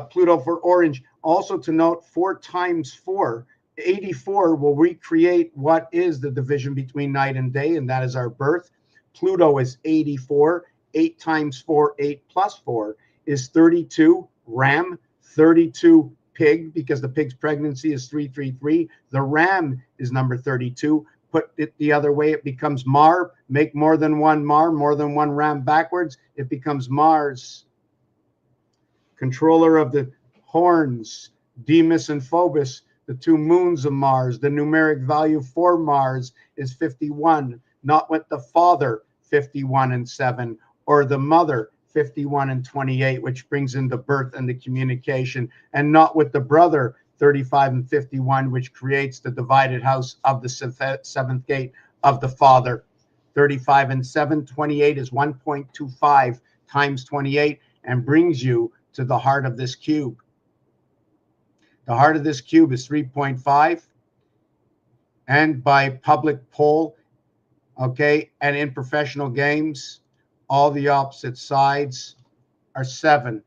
Pluto for orange. Also to note, 4 times 4, 84 will recreate what is the division between night and day, and that is our birth. Pluto is 84. 8 times 4, 8 plus 4 is 32. Ram, 32 pig, because the pig's pregnancy is 333. The ram is number 32. Put it the other way, it becomes Mar. Make more than one Mar, more than one ram backwards, it becomes Mars. Controller of the horns, Deimos and Phobos, the two moons of Mars. The numeric value for Mars is 51, not with the father, 51 and 7, or the mother, 51 and 28, which brings in the birth and the communication, and not with the brother, 35 and 51, which creates the divided house of the seventh gate of the father. 35 and 7, 28 is 1.25 times 28, and brings you to the heart of this cube. The heart of this cube is 3.5, and by public poll, okay, and in professional games, all the opposite sides are 7.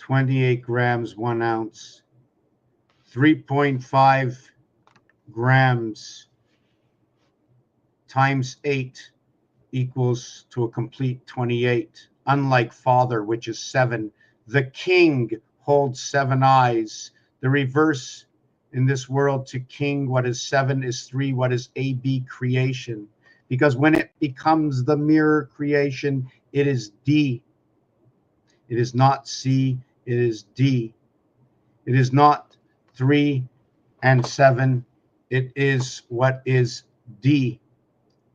$28 grams, 1 ounce, 3.5 grams times 8 equals to a complete 28. Unlike father, which is 7, the king holds 7 eyes. The reverse in this world to king, what is 7 is 3, what is AB creation. Because when it becomes the mirror creation, it is D. It is not C, it is D. It is not 3 and 7. It is what is D.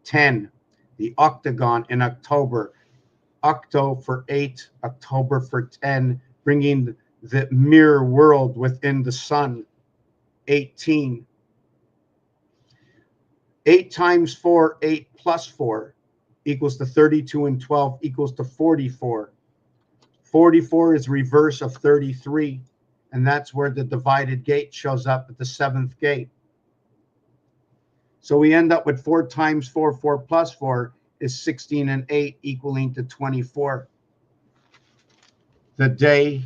10. The octagon in October. Octo for 8, October for 10, bringing the mirror world within the sun. 18. 8 times 4, 8 plus 4 equals to 32, and 12 equals to 44. 44 is reverse of 33, and that's where the divided gate shows up at the 7th gate. So we end up with 4 times 4, 4 plus 4 is 16 and 8 equaling to 24. The day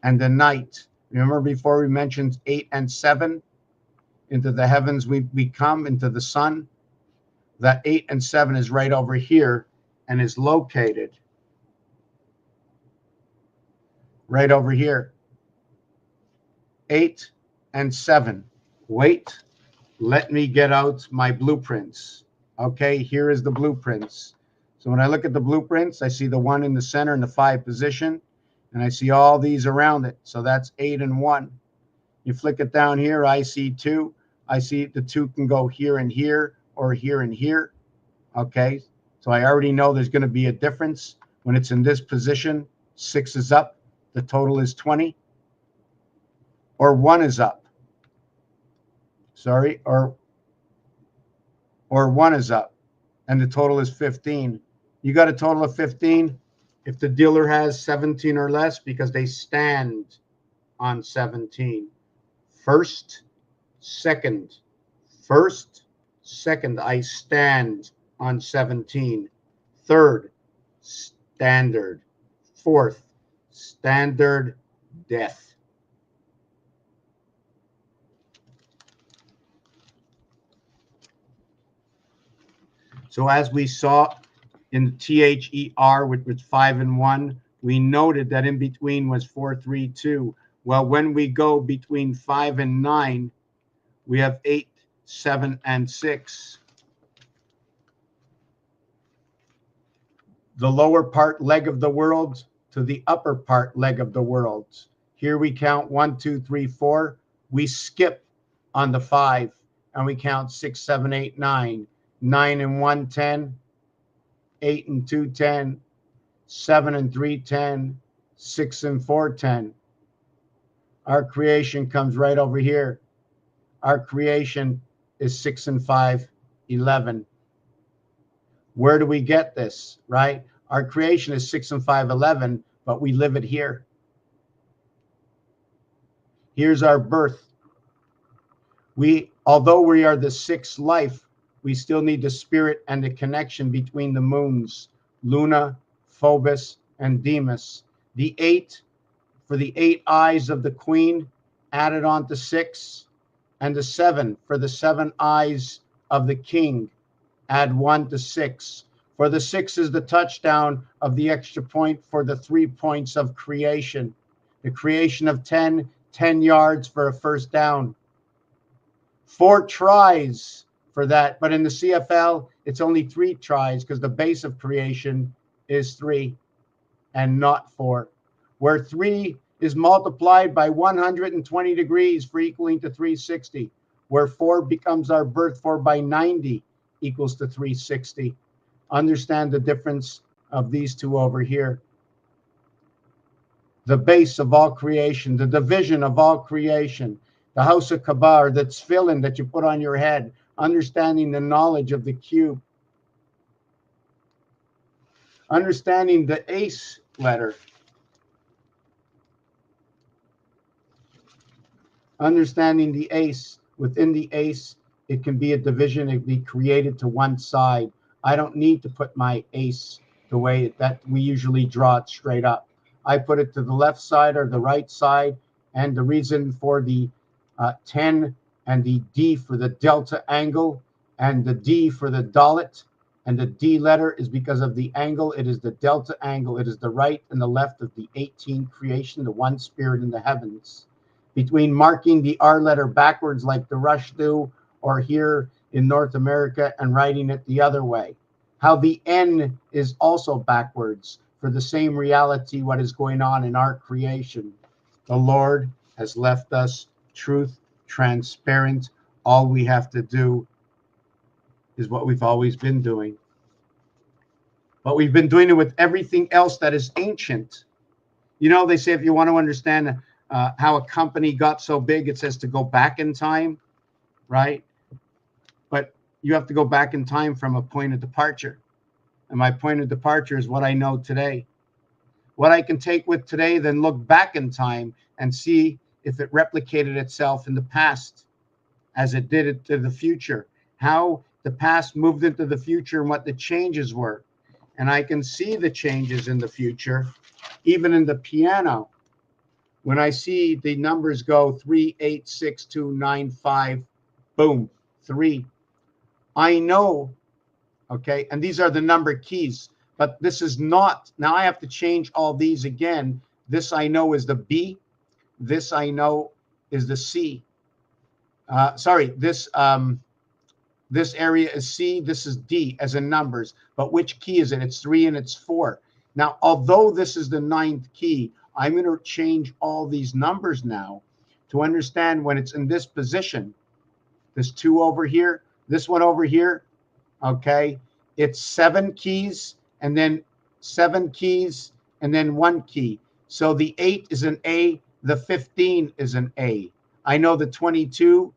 and the night. Remember before we mentioned 8 and 7? Into the heavens we come, into the sun. That 8 and 7 is right over here and is located right over here. 8 and 7. Wait, let me get out my blueprints. Okay, here is the blueprints. So when I look at the blueprints, I see the 1 in the center in the 5 position, and I see all these around it. So that's 8 and 1. You flick it down here, I see 2. I see the 2 can go here and here, or here and here. Okay, so I already know there's going to be a difference. When it's in this position, 6 is up, the total is 20. Or 1 is up. Sorry, or 1 is up, and the total is 15. You got a total of 15 if the dealer has 17 or less, because they stand on 17. First, second, I stand on 17. Third, standard. Fourth, standard, death. So as we saw in the THER, which was 5 and 1, we noted that in between was 4, 3, 2. Well, when we go between 5 and 9, we have 8, 7, and 6. The lower part leg of the world to the upper part leg of the world. Here we count 1, 2, 3, 4. We skip on the 5, and we count 6, 7, 8, 9. 9 and 1, 10. 8 and 2, 10. 7 and 3, 10. 6 and 4, 10. Our creation comes right over here. Our creation is 6 and 5, 11. Where do we get this, right? Our creation is 6 and 5, 11, but we live it here. Here's our birth. Although we are the sixth life, we still need the spirit and the connection between the moons, Luna, Phobos, and Deimos. The 8 for the 8 eyes of the queen added on to 6, and the 7 for the 7 eyes of the king. Add 1 to 6. For the 6 is the touchdown of the extra point for the 3 points of creation. The creation of 10 yards for a first down. 4 tries for that. But in the CFL, it's only 3 tries because the base of creation is 3 and not 4. Where 3 is multiplied by 120 degrees for equaling to 360. Where 4 becomes our birth, 4 by 90 equals to 360. Understand the difference of these two over here. The base of all creation, the division of all creation, the house of Kabar, that's filling that you put on your head, understanding the knowledge of the cube, understanding the ace letter, understanding the ace. Within the ace, it can be a division. It can be created to one side. I don't need to put my ace the way that we usually draw it straight up. I put it to the left side or the right side. And the reason for the 10 and the D for the delta angle and the D for the dalet and the D letter is because of the angle. It is the delta angle. It is the right and the left of the 18 creation, the one spirit in the heavens. Between marking the R letter backwards like the Rush do, or here in North America, and writing it the other way. How the N is also backwards for the same reality, what is going on in our creation. The Lord has left us truth, transparent. All we have to do is what we've always been doing. But we've been doing it with everything else that is ancient. You know, they say if you want to understand how a company got so big, it says to go back in time, right? But you have to go back in time from a point of departure. And my point of departure is what I know today. What I can take with today, then look back in time and see if it replicated itself in the past as it did it to the future. How the past moved into the future and what the changes were. And I can see the changes in the future, even in the piano. When I see the numbers go 3, 8, 6, 2, 9, 5, boom, 3. I know, okay, and these are the number keys, but this is not, now I have to change all these again. This I know is the B. This I know is the C. This area is C. This is D as in numbers. But which key is it? It's 3 and it's 4. Now, although this is the 9th key, I'm going to change all these numbers now to understand when it's in this position. This 2 over here, this one over here, okay? It's 7 keys and then 7 keys and then 1 key. So the 8 is an A, the 15 is an A. I know the 22,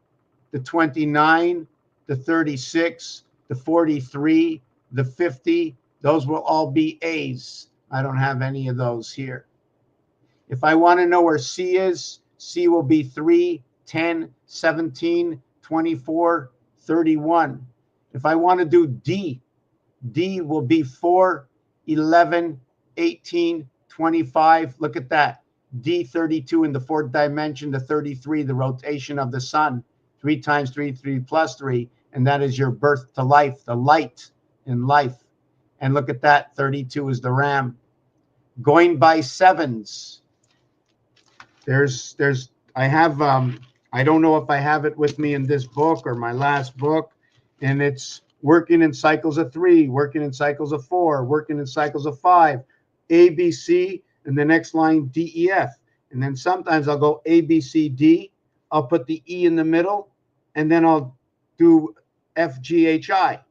the 29, the 36, the 43, the 50, those will all be A's. I don't have any of those here. If I want to know where C is, C will be 3, 10, 17, 24, 31. If I want to do D, D will be 4, 11, 18, 25. Look at that. D 32 in the 4th dimension, the 33, the rotation of the sun. 3 times 3, 3 plus 3. And that is your birth to life, the light in life. And look at that. 32 is the ram. Going by 7s. I don't know if I have it with me in this book or my last book, and it's working in cycles of 3, working in cycles of 4, working in cycles of 5, A, B, C, and the next line, D, E, F. And then sometimes I'll go A, B, C, D. I'll put the E in the middle, and then I'll do F, G, H, I.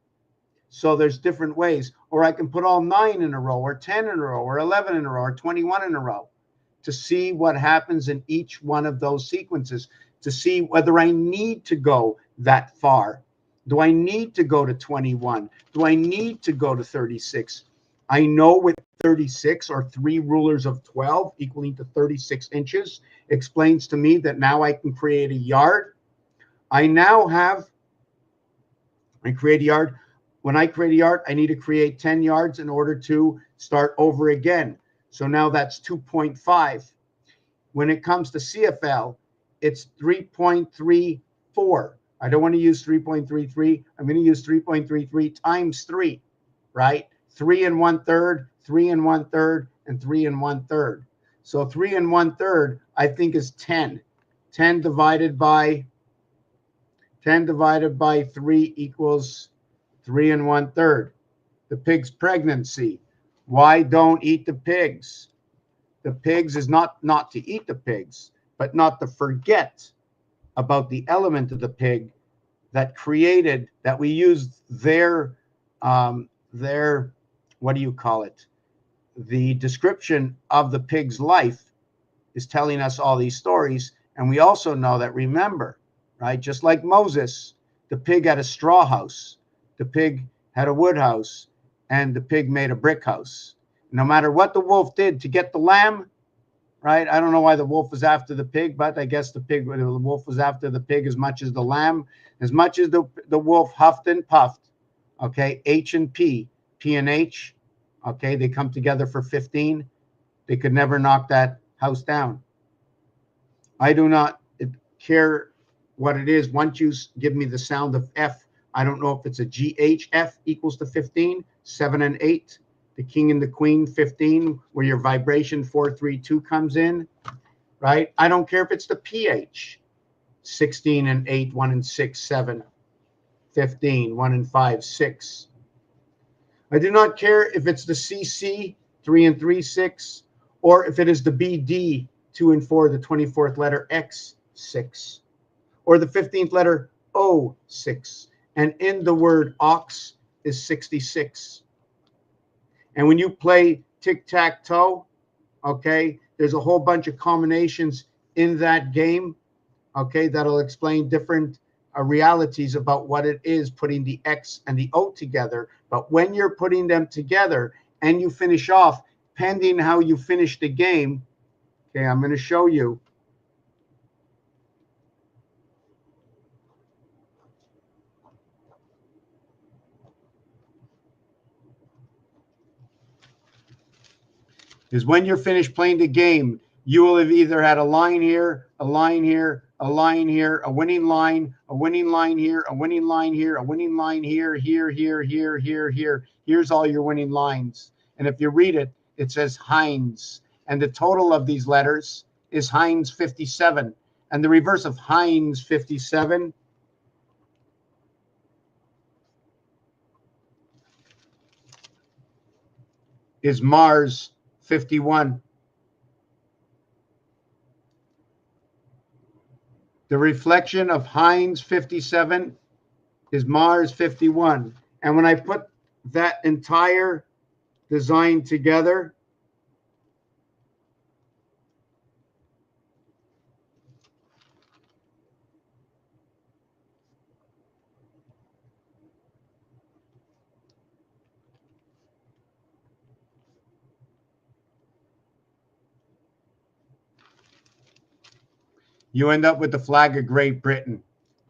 So there's different ways. Or I can put all 9 in a row, or 10 in a row, or 11 in a row, or 21 in a row. to see what happens in each one of those sequences, to see whether I need to go that far. Do I need to go to 21? Do I need to go to 36? I know with 36 or 3 rulers of 12 equaling to 36 inches explains to me that now I can create a yard. I create a yard. When I create a yard, I need to create 10 yards in order to start over again. So now that's 2.5. When it comes to CFL, it's 3.34. I don't want to use 3.33. I'm going to use 3.33 times 3, right? 3 1/3, 3 1/3, and 3 1/3. So 3 1/3, I think, is 10. 10 divided by 3 equals 3 1/3. The pig's pregnancy. Why don't eat the pigs? The pigs is not to eat the pigs, but not to forget about the element of the pig that created, that we used their what do you call it? The description of the pig's life is telling us all these stories. And we also know that, remember, right? Just like Moses, the pig had a straw house, the pig had a wood house, and the pig made a brick house. No matter what the wolf did to get the lamb, right? I don't know why the wolf was after the pig, but I guess the wolf was after the pig as much as the lamb, as much as the wolf huffed and puffed. Okay, H and P, P and H. Okay, they come together for 15. They could never knock that house down. I do not care what it is. Once you give me the sound of F, I don't know if it's a GHF equals to 15, 7 and 8. The king and the queen, 15, where your vibration 4, 3, 2 comes in, right? I don't care if it's the pH, 16 and 8, 1 and 6, 7, 15, 1 and 5, 6. I do not care if it's the CC, 3 and 3, 6, or if it is the BD, 2 and 4, the 24th letter X, 6, or the 15th letter O, 6. And in the word ox is 66. And when you play tic-tac-toe, okay, there's a whole bunch of combinations in that game, okay, that'll explain different realities about what it is putting the X and the O together. But when you're putting them together and you finish off, pending how you finish the game, okay, I'm going to show you. Is when you're finished playing the game, you will have either had a line here, a line here, a line here, a winning line here, a winning line here, a winning line here, here, here, here, here, here. Here's all your winning lines. And if you read it, it says Heinz. And the total of these letters is Heinz 57. And the reverse of Heinz 57 is Mars 51. The reflection of Heinz 57 is Mars 51. And when I put that entire design together, you end up with the flag of Great Britain.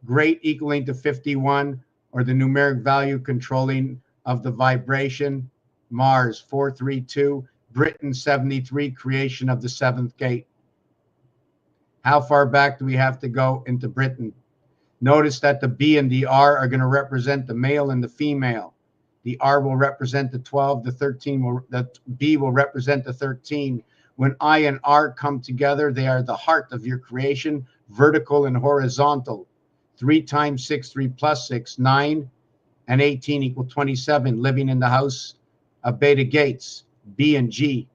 Great equaling to 51, or the numeric value controlling of the vibration. Mars 432, Britain 73, creation of the 7th gate. How far back do we have to go into Britain? Notice that the B and the R are going to represent the male and the female. The R will represent the 12, the 13 the B will represent the 13. When I and R come together, they are the heart of your creation, vertical and horizontal. 3 times 6, 3 plus 6, 9, and 18 equal 27, living in the house of beta gates, B and G,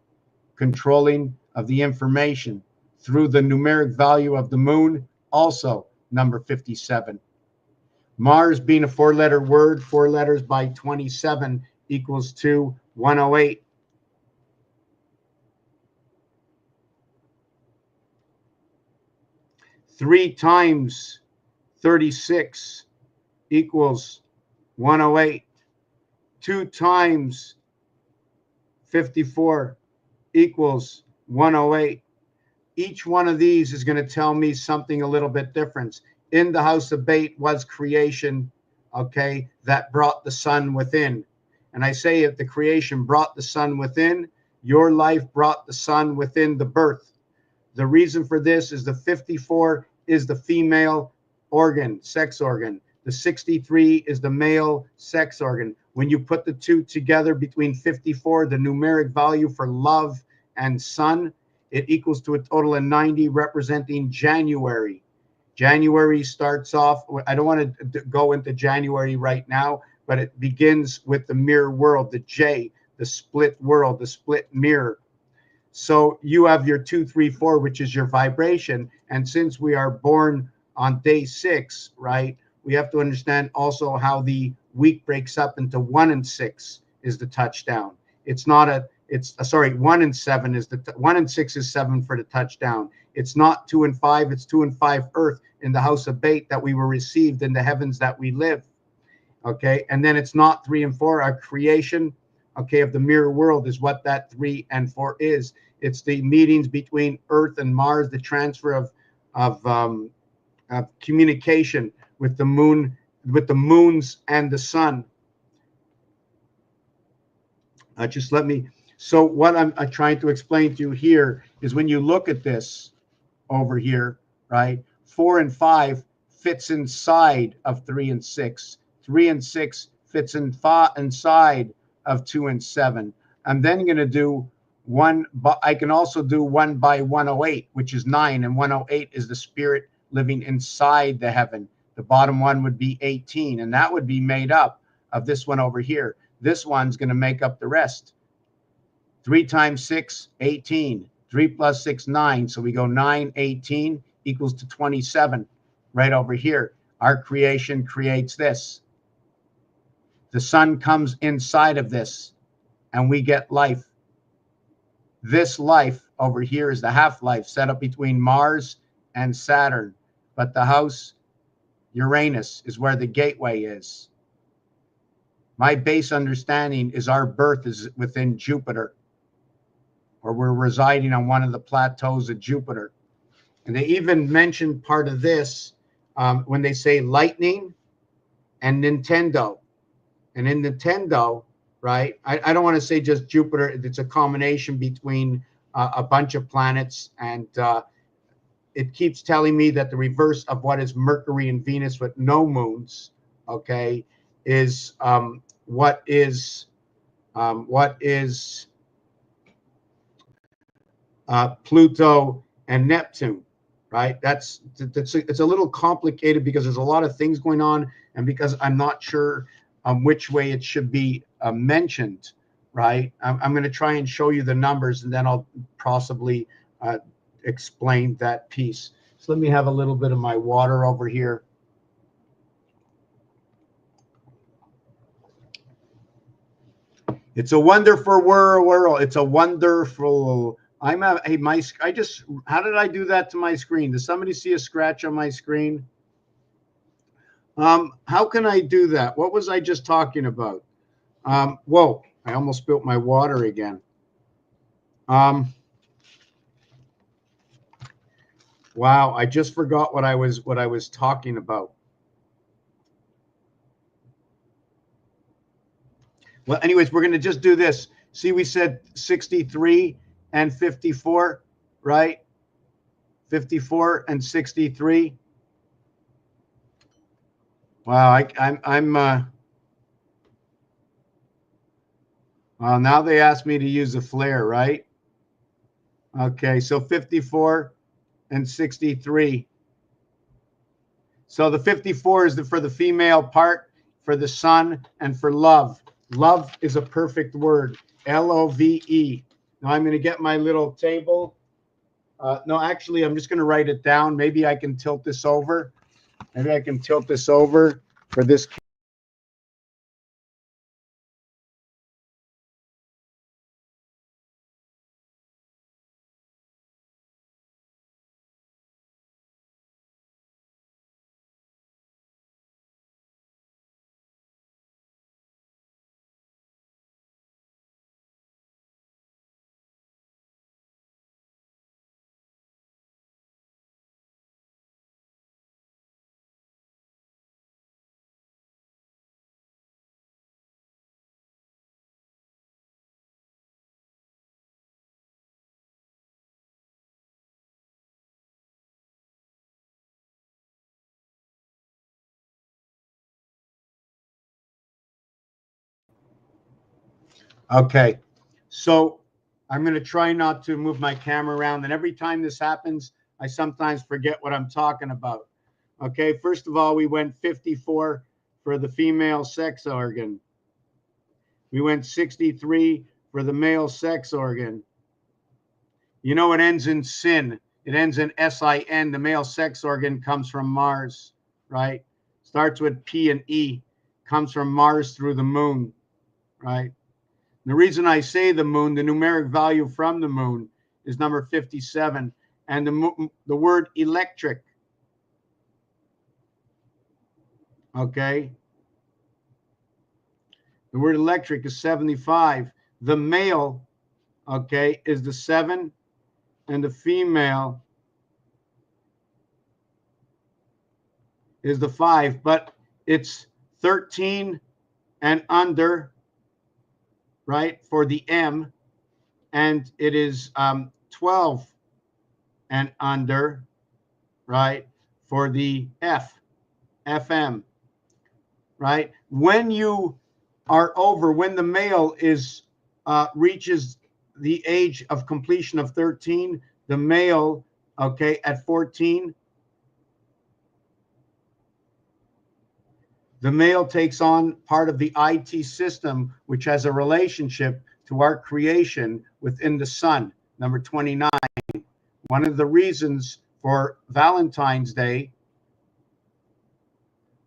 controlling of the information through the numeric value of the moon, also number 57. Mars being a 4-letter word, 4 letters by 27 equals to 108. 3 times 36 equals 108. 2 times 54 equals 108. Each one of these is going to tell me something a little bit different. In the house of bait was creation, okay, that brought the sun within. And I say if the creation brought the sun within, your life brought the sun within the birth. The reason for this is the 54 is the female organ, sex organ. The 63 is the male sex organ. When you put the two together between 54, the numeric value for love and sun, it equals to a total of 90, representing January. January starts off, I don't want to go into January right now, but it begins with the mirror world, the J, the split world, the split mirror. So you have your 2, 3, 4, which is your vibration. And since we are born on day 6, right, we have to understand also how the week breaks up into 1 and 6 is the touchdown. It's not a, it's sorry, 1 and 7 is the 1 and 6 is 7 for the touchdown. It's not 2 and 5, it's 2 and 5 earth in the house of bait that we were received in the heavens that we live. Okay, and then it's not 3 and 4, our creation, okay, of the mirror world is what that 3 and 4 is. It's the meetings between Earth and Mars, the transfer of communication with the moon, with the moons and the sun. Just let me. So what I'm trying to explain to you here is when you look at this over here, right? 4 and 5 fits inside of 3 and 6. 3 and 6 fits inside of 2 and 7. I'm then going to do one, but I can also do 1 by 108, which is 9, and 108 is the spirit living inside the heaven. The bottom one would be 18, and that would be made up of this one over here. This one's going to make up the rest. 3 times 6, 18. 3 plus 6, 9. So we go 9, 18 equals to 27 right over here. Our creation creates this. The sun comes inside of this, and we get life. This life over here is the half-life set up between Mars and Saturn. But the house, Uranus, is where the gateway is. My base understanding is our birth is within Jupiter, or we're residing on one of the plateaus of Jupiter. And they even mention part of this when they say lightning and Nintendo. And in Nintendo, right, I don't want to say just Jupiter. It's a combination between a bunch of planets. And it keeps telling me that the reverse of what is Mercury and Venus with no moons, okay, is what is Pluto and Neptune, right? It's a little complicated because there's a lot of things going on, and because I'm not sure which way it should be mentioned, right? I'm going to try and show you the numbers, and then I'll possibly explain that piece. So let me have a little bit of my water over here. It's a wonderful world. It's a wonderful. How did I do that to my screen? Does somebody see a scratch on my screen? How can I do that? What was I just talking about? Whoa, I almost spilt my water again. Wow, I just forgot what I was talking about. Well, anyways, we're going to just do this. See, we said 63 and 54, right? 54 and 63. Wow, well, now they asked me to use a flare, right? Okay, so 54 and 63. So the 54 is for the female part, for the sun, and for love. Love is a perfect word, Love. Now I'm going to get my little table. No, actually, I'm just going to write it down. Maybe I can tilt this over. Maybe I can tilt this over for this. Okay, so I'm going to try not to move my camera around. And every time this happens, I sometimes forget what I'm talking about. Okay, first of all, we went 54 for the female sex organ. We went 63 for the male sex organ. You know, it ends in sin. It ends in SIN. The male sex organ comes from Mars, right? Starts with P and E, comes from Mars through the moon, right? The reason I say the moon, the numeric value from the moon is number 57. And the word electric, okay? The word electric is 75. The male, okay, is the 7, and the female is the 5. But it's 13 and under, right, for the M, and it is 12 and under, right, for the FM, right? When you are over, when the male is reaches the age of completion of 13, the male, okay, at 14, the male takes on part of the IT system, which has a relationship to our creation within the sun. Number 29. One of the reasons for Valentine's Day,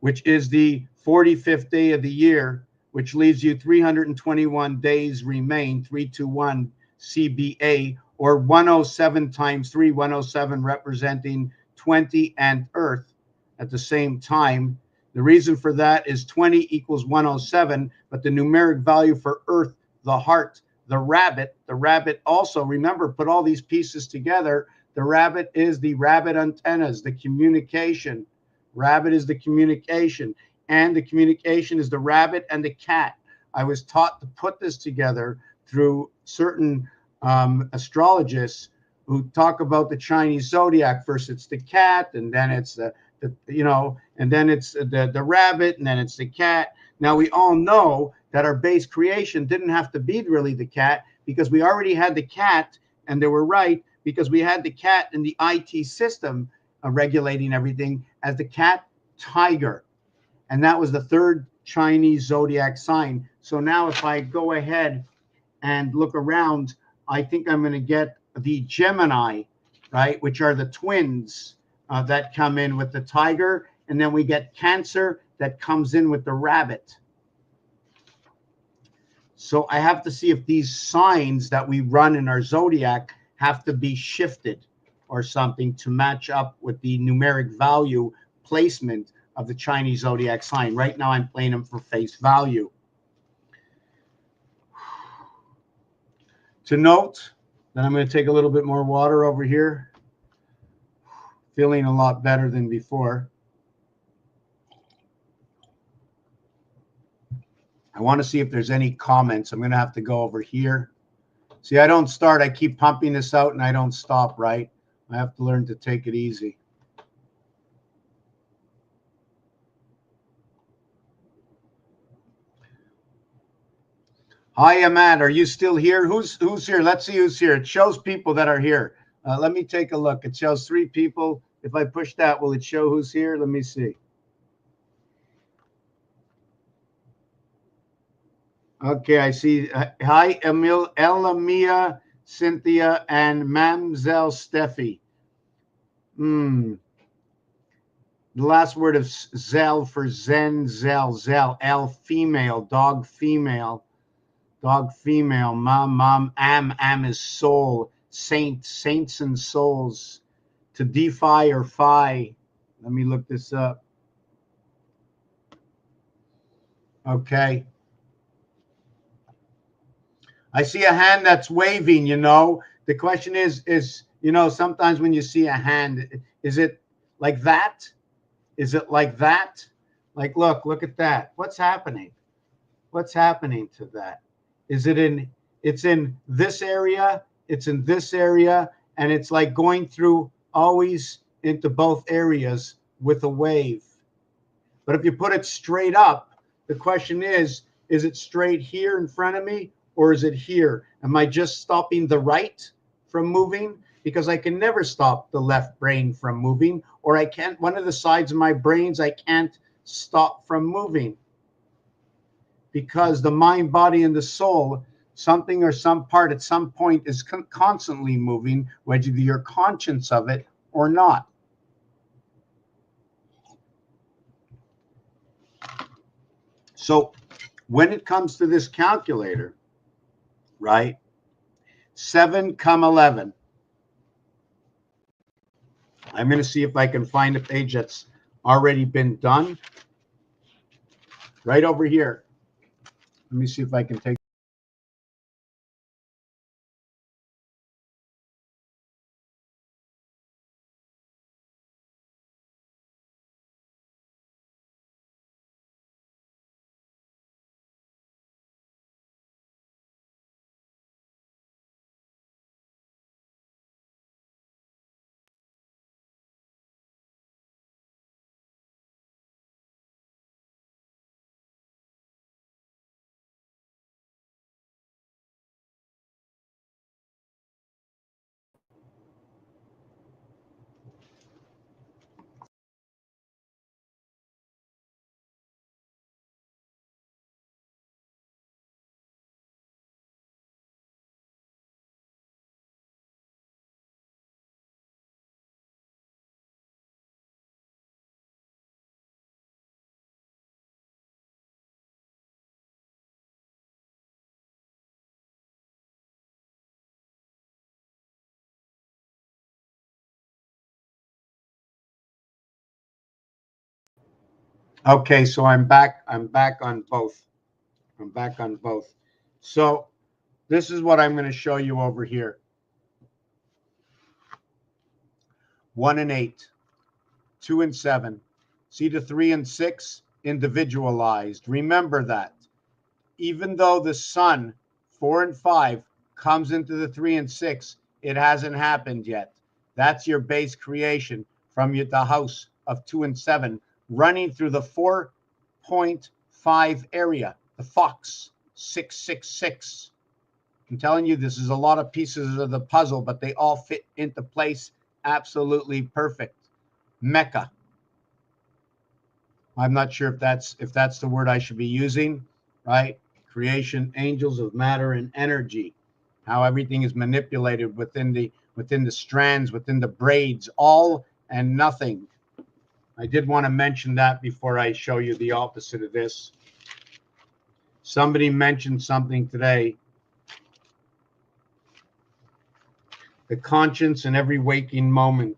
which is the 45th day of the year, which leaves you 321 days remain, 321 CBA, or 107 times 3, 107 representing 20 and Earth at the same time. The reason for that is 20 equals 107, but the numeric value for Earth, the heart, the rabbit also, remember, put all these pieces together. The rabbit is the rabbit antennas, the communication. Rabbit is the communication, and the communication is the rabbit and the cat. I was taught to put this together through certain astrologists who talk about the Chinese zodiac. First it's the cat, and then it's the and then it's the rabbit, and then it's the cat. Now we all know that our base creation didn't have to be really the cat, because we already had the cat, and they were right, because we had the cat in the IT system regulating everything as the cat tiger. And that was the third Chinese zodiac sign. So now if I go ahead and look around, I think I'm going to get the Gemini, right, which are the twins that come in with the tiger. And then we get Cancer that comes in with the rabbit. So I have to see if these signs that we run in our zodiac have to be shifted or something to match up with the numeric value placement of the Chinese zodiac sign. Right now I'm playing them for face value. To note that I'm going to take a little bit more water over here. Feeling a lot better than before. I want to see if there's any comments. I'm going to have to go over here. See, I don't start. I keep pumping this out and I don't stop, right? I have to learn to take it easy. Hi, Ahmad. Are you still here? Who's here? Let's see who's here. It shows people that are here. Let me take a look. It shows 3 people. If I push that, will it show who's here? Let me see. Okay, I see. Hi, Emil, Elamia, Cynthia, and Mamzelle Steffi. The last word of Zell for Zen, Zell, L, female, dog, female, mom, am is soul, saints and souls, to defy or phi. Let me look this up. Okay. I see a hand that's waving, you know. The question is, you know, sometimes when you see a hand, is it like that? Is it like that? Like, look at that. What's happening? What's happening to that? Is it in, it's in this area, it's in this area, and it's like going through always into both areas with a wave. But if you put it straight up, the question is it straight here in front of me, or is it here? Am I just stopping the right from moving? Because I can never stop the left brain from moving, or I can't, one of the sides of my brains, I can't stop from moving. Because the mind, body, and the soul, something or some part at some point is constantly moving, whether you're conscious of it or not. So when it comes to this calculator, right, 7, 11. I'm going to see if I can find a page that's already been done. Right over here. Let me see if I can take. Okay, so I'm back. I'm back on both. I'm back on both. So this is what I'm going to show you over here. 1 and 8, 2 and 7. See the 3 and 6 individualized. Remember that. Even though the sun, 4 and 5, comes into the 3 and 6, it hasn't happened yet. That's your base creation from the house of 2 and 7, running through the 4.5 area, the Fox 666. I'm telling you, this is a lot of pieces of the puzzle, but they all fit into place absolutely perfect. Mecca. I'm not sure if that's the word I should be using, right? Creation, angels of matter and energy. How everything is manipulated within the strands, within the braids, all and nothing. I did want to mention that before I show you the opposite of this. Somebody mentioned something today. The conscience in every waking moment.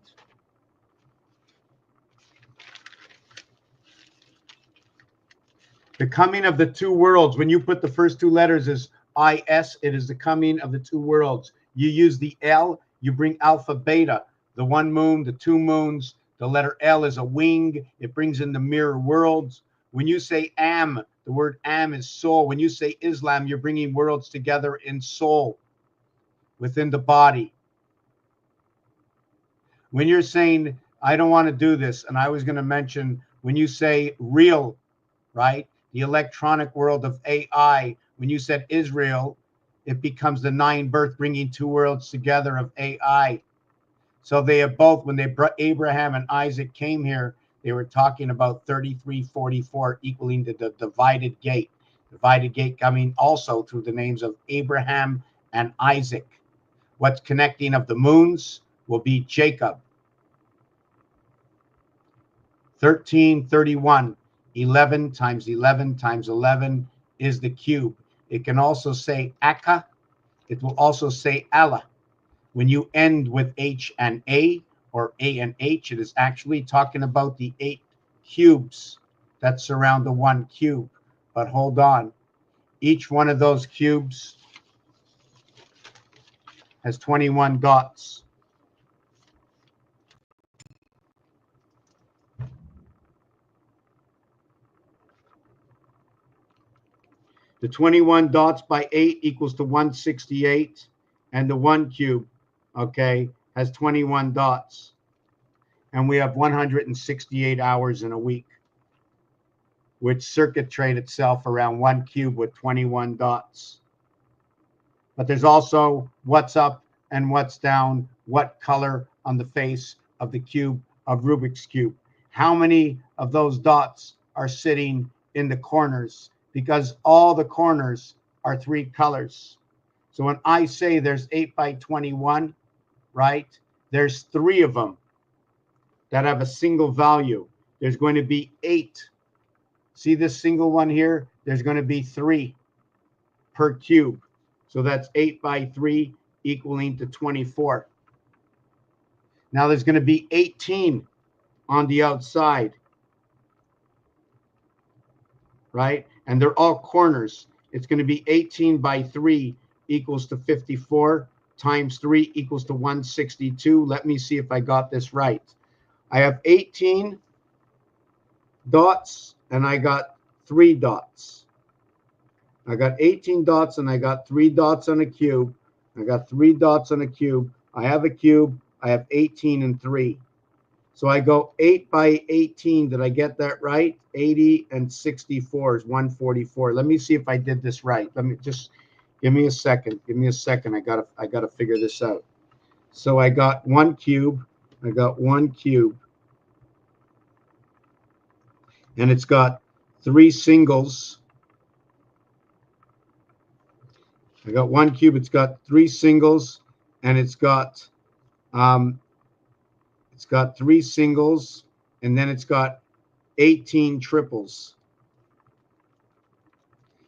The coming of the two worlds. When you put the first two letters as IS, it is the coming of the two worlds. You use the L, you bring alpha, beta, the one moon, the two moons. The letter L is a wing. It brings in the mirror worlds. When you say am, the word am is soul. When you say Islam, you're bringing worlds together in soul, within the body. When you're saying, I don't want to do this, and I was going to mention, when you say real, right? The electronic world of AI. When you said Israel, it becomes the 9 birth, bringing two worlds together of AI. So they have both, when they brought Abraham and Isaac came here, they were talking about 3344 equaling the divided gate. Divided gate coming also through the names of Abraham and Isaac. What's connecting of the moons will be Jacob. 1331. 11 times 11 times 11 is the cube. It can also say Akka. It will also say Allah. When you end with H and A, or A and H, it is actually talking about the 8 cubes that surround the one cube. But hold on. Each one of those cubes has 21 dots. The 21 dots by 8 equals to 168, and the 1 cube, okay, has 21 dots. And we have 168 hours in a week, which circuit trade itself around 1 cube with 21 dots. but there's also what's up and what's down, what color on the face of the cube of Rubik's Cube. How many of those dots are sitting in the corners? Because all the corners are 3 colors. So when I say there's 8 by 21, right, there's 3 of them that have a single value. There's going to be 8. See this single one here? There's going to be 3 per cube. So that's 8 by 3 equaling to 24. Now there's going to be 18 on the outside, right? And they're all corners. It's going to be 18 by 3 equals to 54 times 3 equals to 162. Let me see if I got this right. I have 18 dots and I got 3 dots. I got 18 dots and I got 3 dots on a cube. I got 3 dots on a cube. I have a cube. I have 18 and 3. So I go 8 by 18. Did I get that right? 80 and 64 is 144. Let me see if I did this right. Let me just give me a second. Give me a second. I gotta figure this out. So I got 1 cube. I got 1 cube. And it's got 3 singles. I got 1 cube. It's got 3 singles, and it's got 3 singles, and then it's got 18 triples.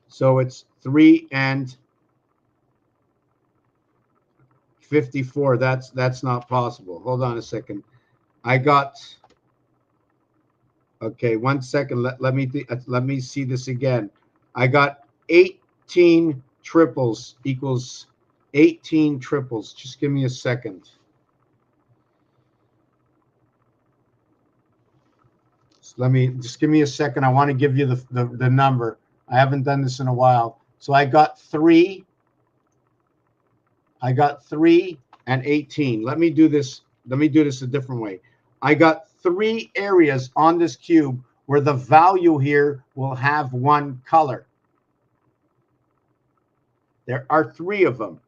So it's 3 and 54. That's not possible. Hold on a second. I got. Okay, 1 second. Let me see this again. I got 18 triples equals 18 triples. Just give me a second. Just give me a second. I want to give you the number. I haven't done this in a while. So I got 3. I got 3 and 18. Let me do this a different way. I got 3 areas on this cube where the value here will have 1 color. There are 3 of them.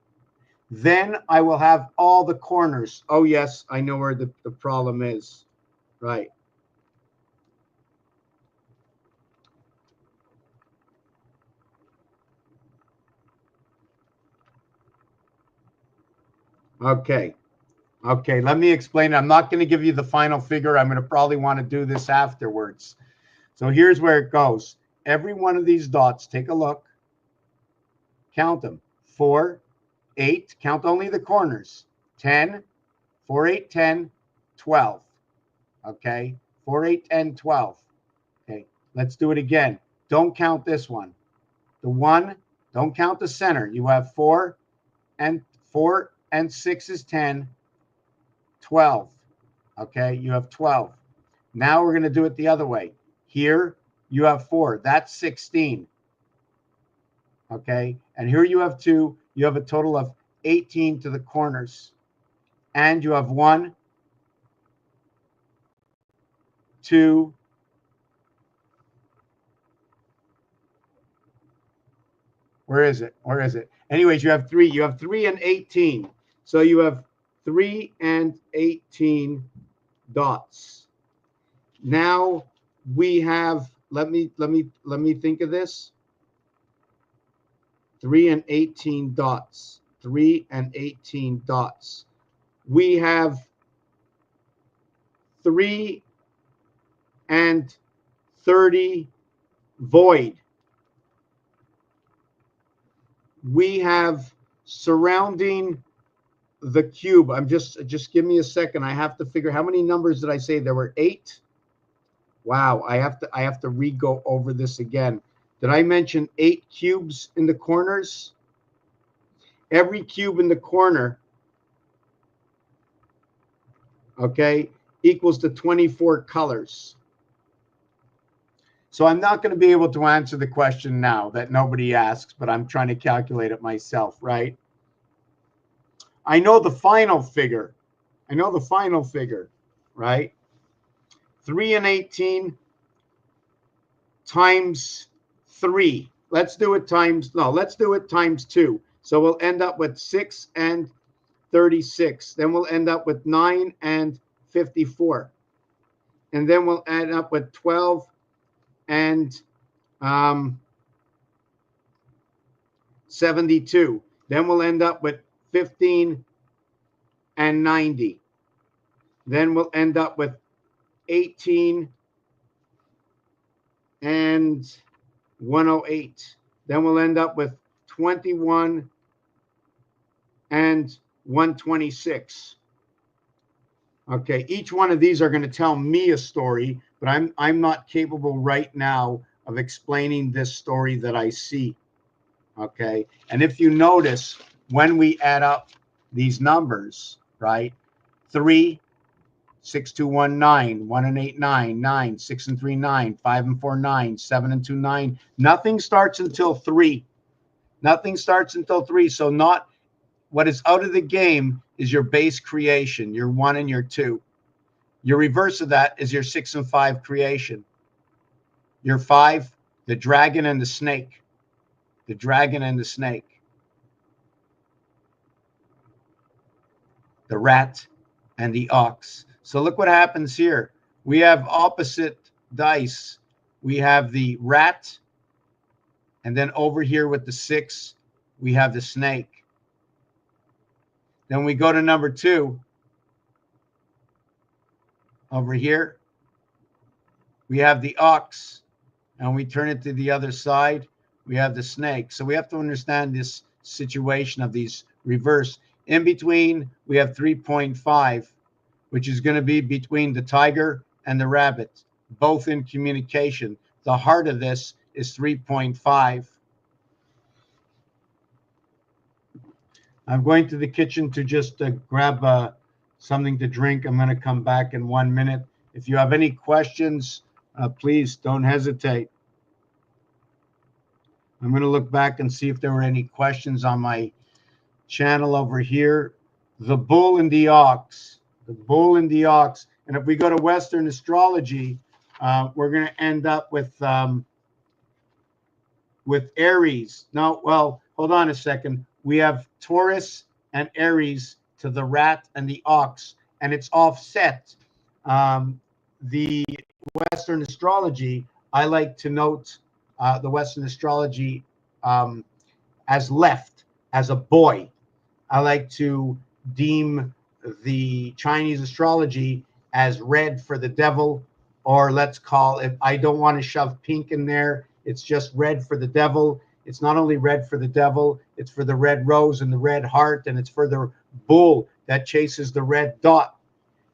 Then I will have all the corners. Oh, yes, I know where the problem is. Right. Okay. Okay, let me explain. I'm not going to give you the final figure. I'm going to probably want to do this afterwards. So here's where it goes. Every one of these dots, take a look. Count them. 4, 8. Count only the corners. 10, 4, 8, 10, 12. Okay, 4, 8, 10, 12. Okay, let's do it again. Don't count this one. The 1, don't count the center. You have 4 and 6 is 10. 12. Okay, you have 12. Now we're going to do it the other way. Here you have 4. That's 16. Okay, and here you have 2. You have a total of 18 to the corners. And you have 1, 2, where is it? Where is it? Anyways, you have 3. You have 3 and 18. So you have 3 and 18 dots. Now we have, let me think of this. 3 and 18 dots. 3 and 18 dots. We have 3 and 30 void. We have surrounding the cube. I'm just give me a second. I have to figure, how many numbers did I say? There were 8. Wow, I have to re-go over this again. Did I mention 8 cubes in the corners? Every cube in the corner, okay, equals to 24 colors. So I'm not going to be able to answer the question now that nobody asks, but I'm trying to calculate it myself, right? I know the final figure. I know the final figure, right? 3 and 18 times 3. Let's do it times 2. So we'll end up with 6 and 36. Then we'll end up with 9 and 54. And then we'll end up with 12 and 72. Then we'll end up with 15 and 90. Then we'll end up with 18 and 108. Then we'll end up with 21 and 126. Okay, each one of these are going to tell me a story, but I'm not capable right now of explaining this story that I see. Okay, and if you notice, when we add up these numbers, right, 3, 6, 2, 1, 9, 1 and 8, 9, 9, 6 and 3, 9, 5 and 4, 9, 7 and 2, 9. Nothing starts until 3. Nothing starts until 3. So not what is out of the game is your base creation, your 1 and your 2. Your reverse of that is your 6 and 5 creation. Your 5, the dragon and the snake. The dragon and the snake. The rat and the ox. So look what happens here. We have opposite dice. We have the rat, and then over here with the 6, we have the snake. Then we go to number 2. Over here, we have the ox, and we turn it to the other side. We have the snake. So we have to understand this situation of these reverse. In between, we have 3.5, which is going to be between the tiger and the rabbit, both in communication. The heart of this is 3.5. I'm going to the kitchen to just grab something to drink. I'm going to come back in 1 minute. If you have any questions, please don't hesitate. I'm going to look back and see if there were any questions on my channel over here. The bull and the ox. The bull and the ox. And if we go to Western astrology, we're going to end up with Aries. No, well, hold on a second. We have Taurus and Aries to the rat and the ox, and it's offset. The Western astrology, I like to note the Western astrology as left, as a boy. I like to deem the Chinese astrology as red for the devil, or let's call it, I don't want to shove pink in there. It's just red for the devil. It's not only red for the devil, it's for the red rose and the red heart, and it's for the bull that chases the red dot.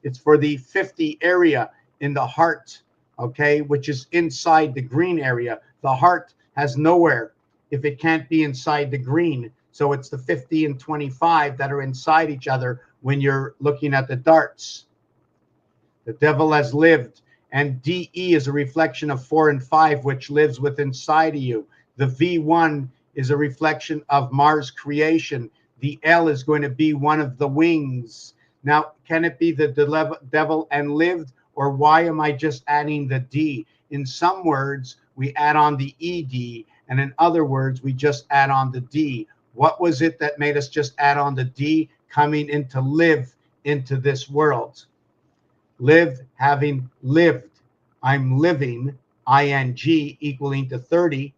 It's for the 50 area in the heart, okay, which is inside the green area. The heart has nowhere if it can't be inside the green. So it's the 50 and 25 that are inside each other when you're looking at the darts. The devil has lived. And DE is a reflection of 4 and 5, which lives within inside of you. The V1 is a reflection of Mars creation. The L is going to be one of the wings. Now, can it be the devil and lived, or why am I just adding the D? In some words, we add on the ED, and in other words, we just add on the D. What was it that made us just add on the D? Coming into live into this world. Live, having lived. I'm living, ing equaling to 30,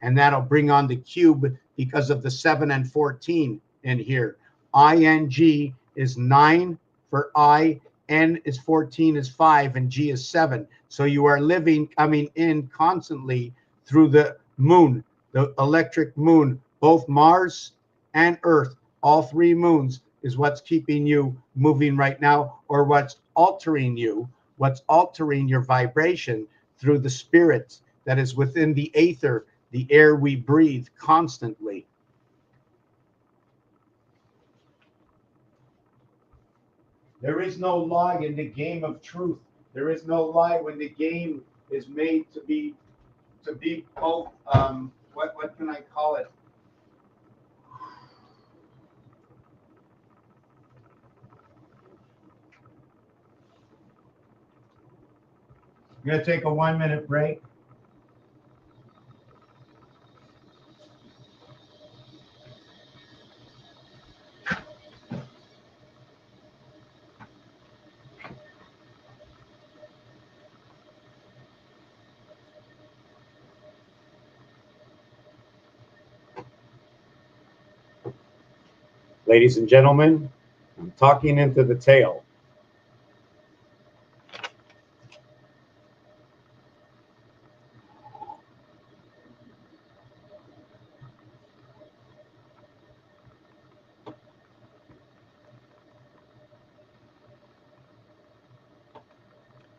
and that'll bring on the cube because of the 7 and 14 in here. Ing is 9 for I, N is 14 is 5, and G is 7. So you are living, coming in constantly through the moon, the electric moon, both Mars and Earth, all 3 moons is what's keeping you moving right now, or what's altering you, what's altering your vibration through the spirit that is within the aether, the air we breathe constantly. There is no lie in the game of truth. There is no lie when the game is made to be both, what can I call it? I'm going to take a 1-minute break. Ladies and gentlemen, I'm talking into the tail.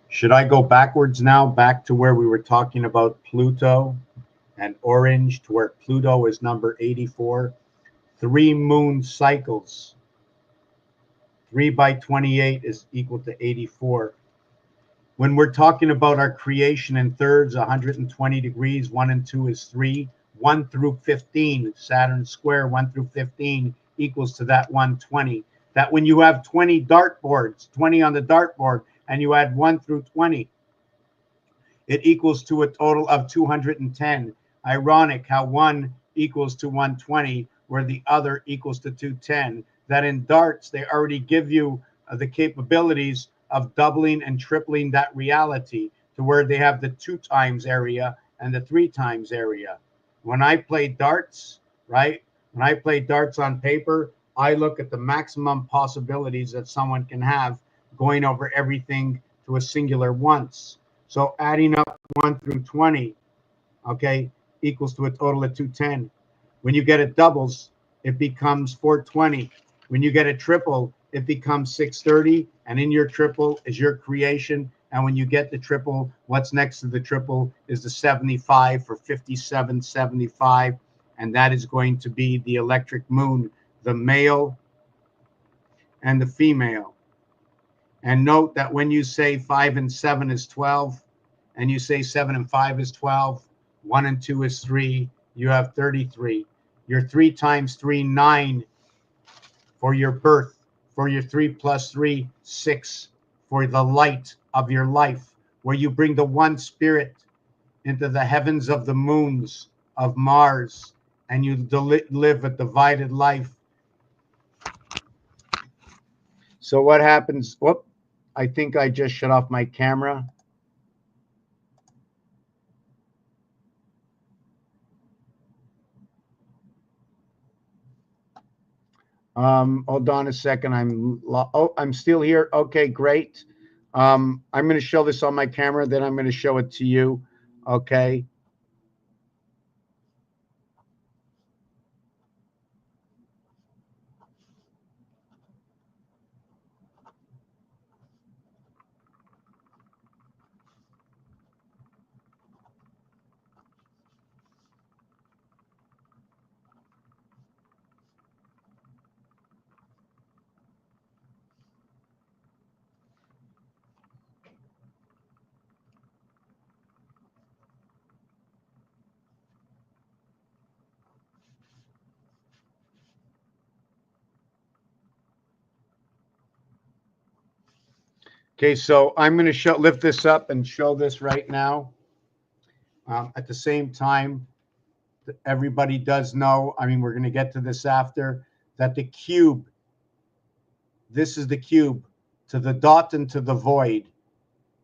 Should I go backwards now, back to where we were talking about Pluto and orange, to where Pluto is number 84? 3 moon cycles. 3 by 28 is equal to 84. When we're talking about our creation in thirds, 120 degrees, 1 and 2 is 3. 1 through 15, Saturn square, 1 through 15 equals to that 120. That when you have 20 dartboards, 20 on the dartboard, and you add 1 through 20, it equals to a total of 210. Ironic how 1 equals to 120, where the other equals to 210. That in darts, they already give you the capabilities of doubling and tripling that reality to where they have the 2 times area and the 3 times area. When I play darts, right? When I play darts on paper, I look at the maximum possibilities that someone can have going over everything to a singular once. So adding up 1 through 20, okay, equals to a total of 210. When you get it doubles, it becomes 420. When you get a triple, it becomes 630. And in your triple is your creation. And when you get the triple, what's next to the triple is the 75 for 5775. And that is going to be the electric moon, the male and the female. And note that when you say 5 and 7 is 12, and you say 7 and 5 is 12, 1 and 2 is 3, you have 33. Your 3 times 3, 9 for your birth. For your 3 plus 3, 6 for the light of your life, where you bring the one spirit into the heavens of the moons of Mars, and you live a divided life. So what happens? Whoop, I think I just shut off my camera. Hold on a second. I'm still here. Okay, great. I'm going to show this on my camera, then I'm going to show it to you. Okay. Okay, so I'm going to lift this up and show this right now. At the same time, everybody does know, I mean, we're going to get to this after, that the cube, this is the cube, to the dot and to the void.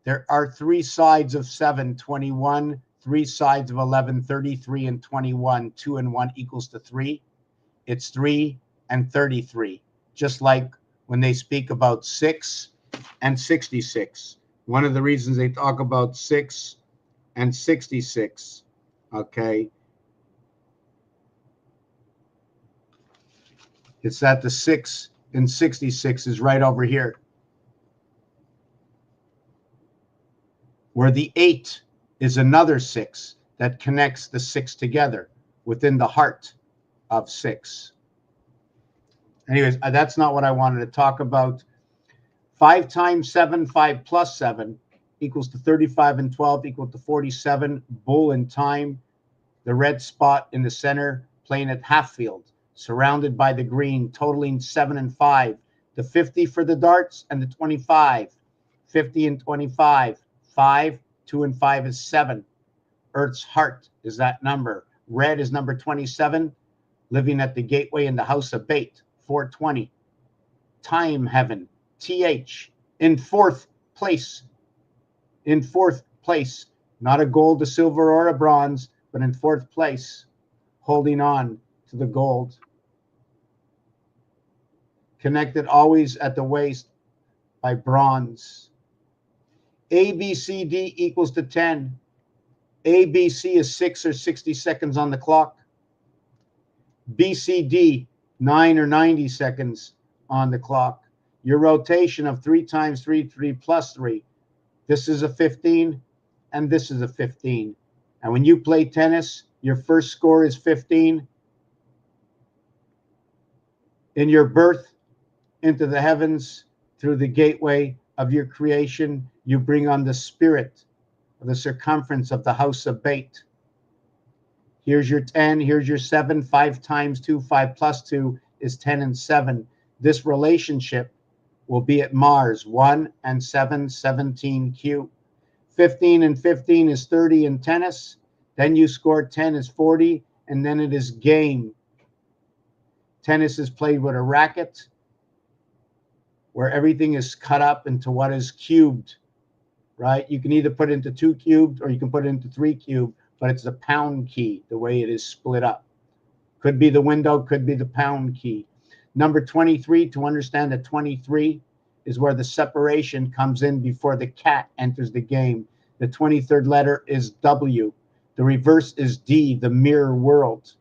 There are 3 sides of 7, 21, 3 sides of 11, 33, and 21. 2 and 1 equals to 3. It's 3 and 33. Just like when they speak about 6 and 66. One of the reasons they talk about 6 and 66, okay, it's that the 6 and 66 is right over here, where the 8 is another 6 that connects the 6 together within the heart of 6. Anyways, that's not what I wanted to talk about. 5 times 7, 5 plus 7 equals to 35, and 12 equal to 47. Bull in time. The red spot in the center playing at half field, surrounded by the green, totaling 7 and 5. The 50 for the darts and the 25. 50 and 25. 5, 2 and 5 is 7. Earth's heart is that number. Red is number 27, living at the gateway in the house of Bait, 420. Time heaven, TH, in 4th place. In 4th place, not a gold, a silver, or a bronze, but in 4th place, holding on to the gold. connected always at the waist by bronze. ABCD equals to 10. ABC is 6 or 60 seconds on the clock. BCD, 9 or 90 seconds on the clock. Your rotation of 3 times 3, 3 plus 3. This is a 15, and this is a 15. And when you play tennis, your first score is 15. In your birth into the heavens, through the gateway of your creation, you bring on the spirit of the circumference of the house of Bait. Here's your 10, here's your 7, 5 times 2, 5 plus 2 is 10 and 7. This relationship will be at Mars, 1 and 7, 17Q. 15 and 15 is 30 in tennis. Then you score 10 is 40, and then it is game. Tennis is played with a racket where everything is cut up into what is cubed, right? You can either put it into 2 cubed or you can put it into 3 cubed, but it's the pound key, the way it is split up. Could be the window, could be the pound key. Number 23, to understand that 23 is where the separation comes in before the cat enters the game. The 23rd letter is W. The reverse is D, the mirror world,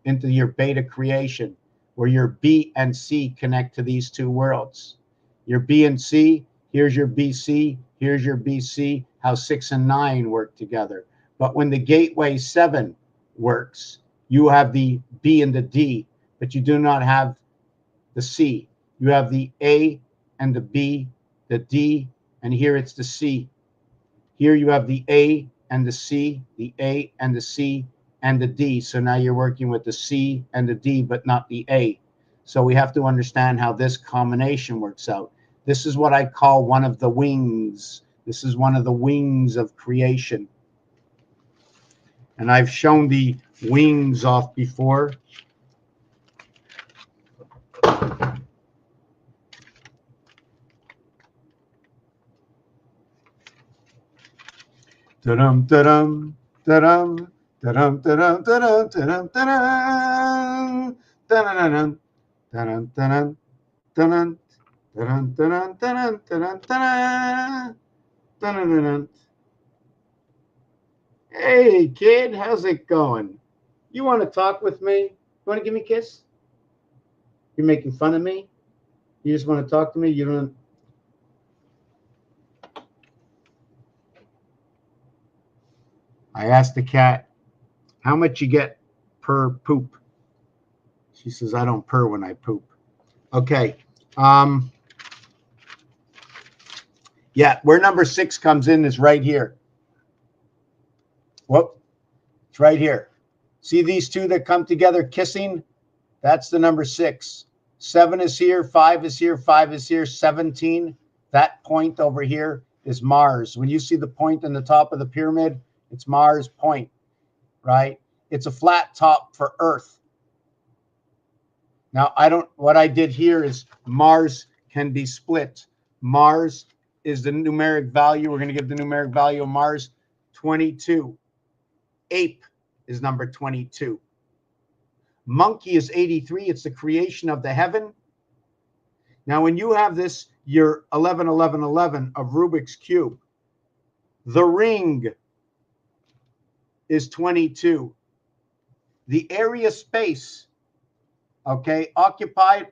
into your beta creation, where your B and C connect to these two worlds. Your B and C, here's your BC, here's your BC, how 6 and 9 work together. But when the gateway 7 works, you have the B and the D, but you do not have the C. You have the A and the B, the D, and here it's the C. Here you have the A and the C, the A and the C, and the D. So now you're working with the C and the D, but not the A. So we have to understand how this combination works out. This is what I call one of the wings. This is one of the wings of creation. And I've shown the wings off before. Da-dum, da-dum, da-dum, da-dum, da-dum, da-dum, da-dum, da-dum, da-dum, da-dum, da-dum, da-dum, da-dum, da-dum, da-dum, da-dum, da-dum, da-dum. Hey, kid, how's it going? You want to talk with me? You want to give me a kiss? You're making fun of me? You just want to talk to me? You don't... I asked the cat, how much you get per poop? She says, I don't purr when I poop. Okay. Yeah, where number 6 comes in is right here. Whoop. It's right here. See these two that come together kissing? That's the number 6. 7 is here, 5 is here, 5 is here, 17. That point over here is Mars. When you see the point in the top of the pyramid, it's Mars point, right? It's a flat top for Earth. Now, what I did here is Mars can be split. Mars is the numeric value. We're going to give the numeric value of Mars 22. Ape is number 22. Monkey is 83. It's the creation of the heaven. Now, when you have this, your 11, 11, 11 of Rubik's Cube, the ring is 22. The area space, okay, occupied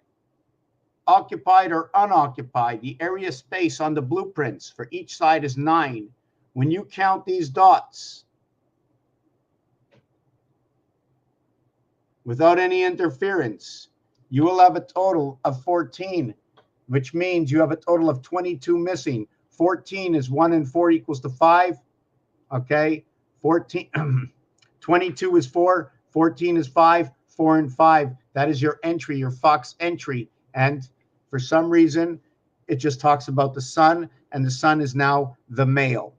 or unoccupied, the area space on the blueprints for each side is 9. When you count these dots without any interference, you will have a total of 14, which means you have a total of 22 missing. 14 is 1 and 4 equals to 5, okay? 22 is 4, 14 is 5, 4 and 5. That is your entry, your Fox entry. And for some reason, it just talks about the sun, and the sun is now the male.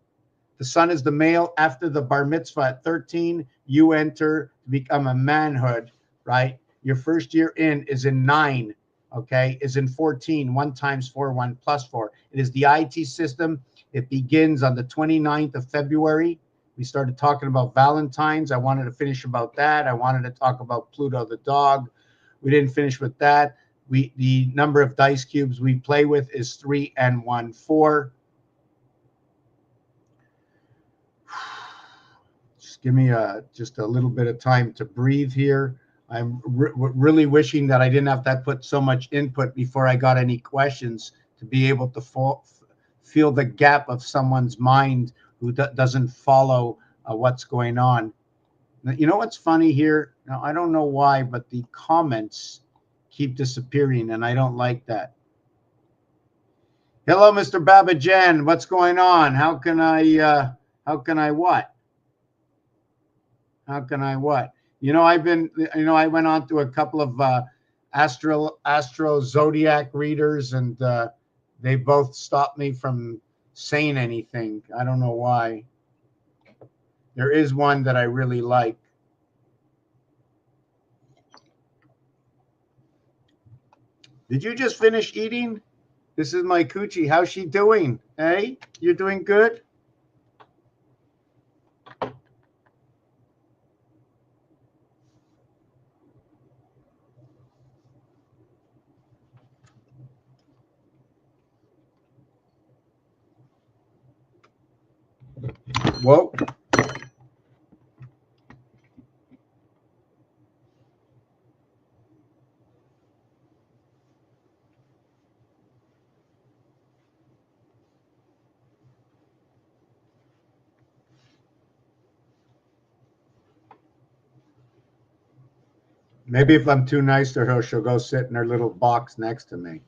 The sun is the male. After the bar mitzvah at 13, you enter to become a manhood, right? Your first year in is in 9, okay, is in 14, 1 times 4, 1 plus 4. It is the IT system. It begins on the 29th of February. We started talking about Valentine's. I wanted to finish about that. I wanted to talk about Pluto the dog. We didn't finish with that. the number of dice cubes we play with is 3 and 1, 4. Just give me just a little bit of time to breathe here. I'm really wishing that I didn't have to put so much input before I got any questions to be able to feel the gap of someone's mind who doesn't follow what's going on. Now, you know what's funny here? Now, I don't know why, but the comments keep disappearing, and I don't like that. Hello, Mr. Babajan. What's going on? How can I what? How can I what? You know, I went on to a couple of astro zodiac readers, and they both stopped me from saying anything. I don't know why. There is one that I really like. Did you just finish eating? This is my coochie. How's she doing? Hey, you're doing good? Whoa. Maybe if I'm too nice to her, she'll go sit in her little box next to me.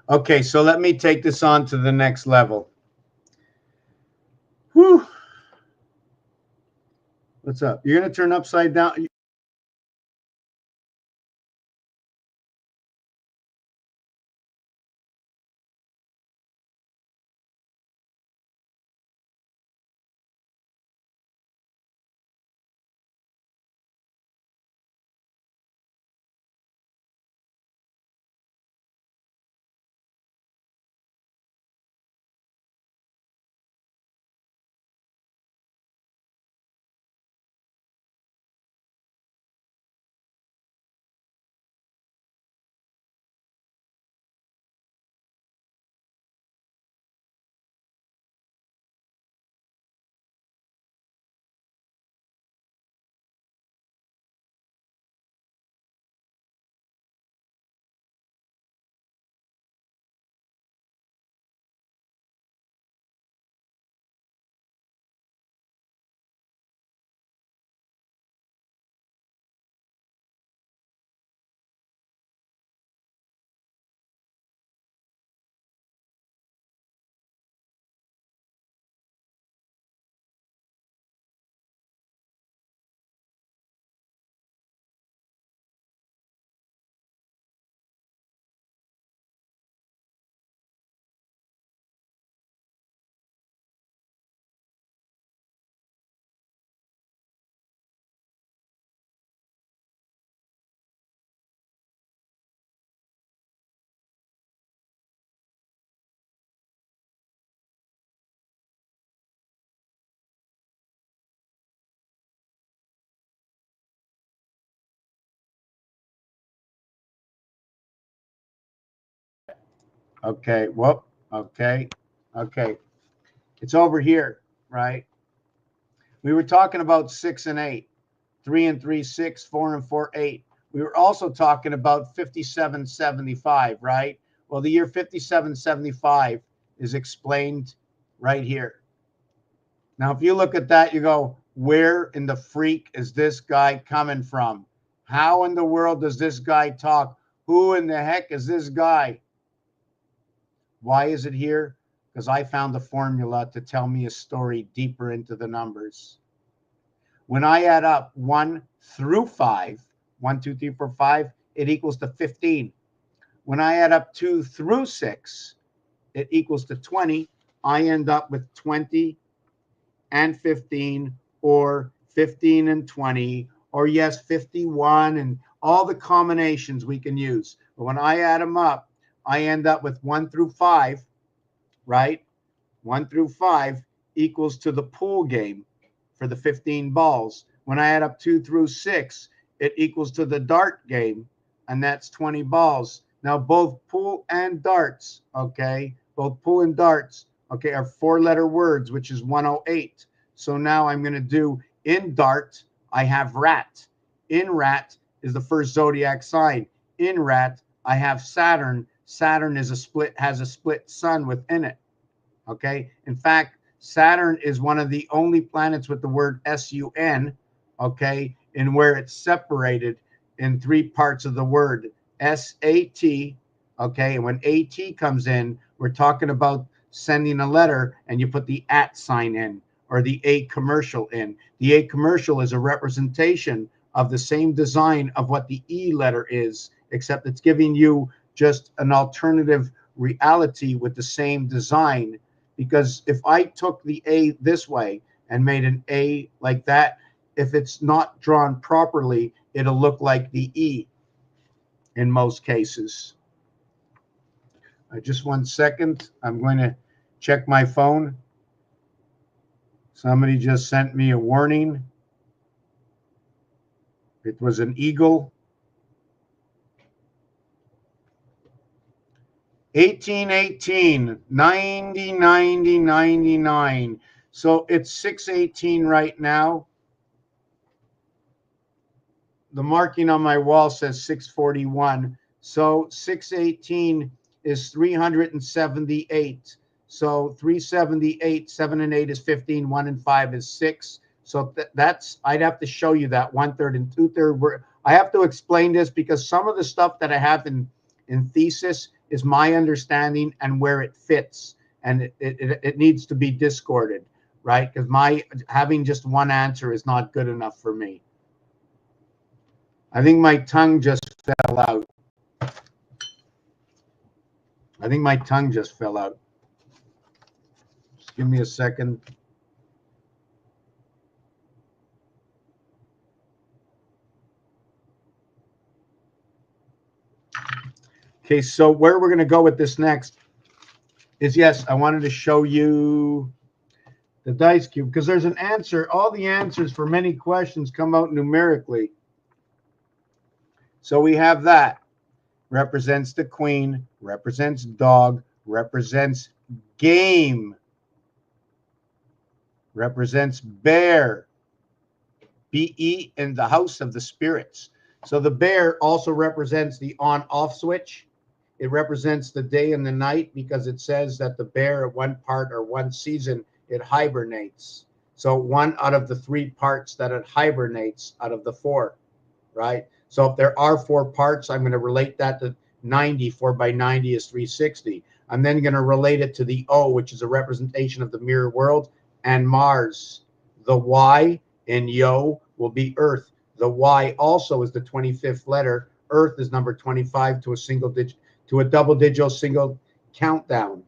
Okay, so let me take this on to the next level. Whew. What's up? You're going to turn upside down? Okay, whoop. Okay, okay. It's over here, right? We were talking about 6 and 8, 3 and 3, 6, 4 and 4, 8. We were also talking about 5775, right? Well, the year 5775 is explained right here. Now, if you look at that, you go, where in the freak is this guy coming from? How in the world does this guy talk? Who in the heck is this guy? Why is it here? Because I found the formula to tell me a story deeper into the numbers. When I add up 1 through 5, 1, 2, 3, 4, 5, it equals to 15. When I add up 2 through 6, it equals to 20, I end up with 20 and 15, or 15 and 20, or yes, 51, and all the combinations we can use. But when I add them up, I end up with 1 through 5, right? 1 through 5 equals to the pool game for the 15 balls. When I add up 2 through 6, it equals to the dart game, and that's 20 balls. Now, both pool and darts, okay, both pool and darts, okay, are 4-letter words, which is 108. So now I'm going to do in dart, I have rat. In rat is the first zodiac sign. In rat, I have Saturn. Saturn is has a split sun within it. Okay. In fact, Saturn is one of the only planets with the word sun, okay, in where it's separated in 3 parts of the word. SAT, okay, and when AT comes in, we're talking about sending a letter and you put the @ sign in, or the A commercial in. The A commercial is a representation of the same design of what the E letter is, except it's giving you just an alternative reality with the same design. Because if I took the A this way and made an A like that, if it's not drawn properly, it'll look like the E in most cases. Just 1 second. I'm going to check my phone. Somebody just sent me a warning. It was an eagle. 1818, 90, 90, 99. So it's 618 right now. The marking on my wall says 641. So 618 is 378. So 378, 7 and 8 is 15, 1 and 5 is 6. So that's, I'd have to show you that 1/3 and 2/3. I have to explain this because some of the stuff that I have in thesis is my understanding and where it fits. And it needs to be discorded, right? Because having just one answer is not good enough for me. I think my tongue just fell out. I think my tongue just fell out. Just give me a second. Okay, so where we're going to go with this next is, yes, I wanted to show you the dice cube because there's an answer. All the answers for many questions come out numerically. So we have that. Represents the queen, represents dog, represents game, represents bear, BE in the house of the spirits. So the bear also represents the on-off switch. It represents the day and the night because it says that the bear at one part or one season, it hibernates. So 1 out of the 3 parts that it hibernates out of the 4, right? So if there are 4 parts, I'm going to relate that to 90. 4 by 90 is 360. I'm then going to relate it to the O, which is a representation of the mirror world, and Mars. The Y in Yo will be Earth. The Y also is the 25th letter. Earth is number 25 to a single digit, to a double-digit single countdown.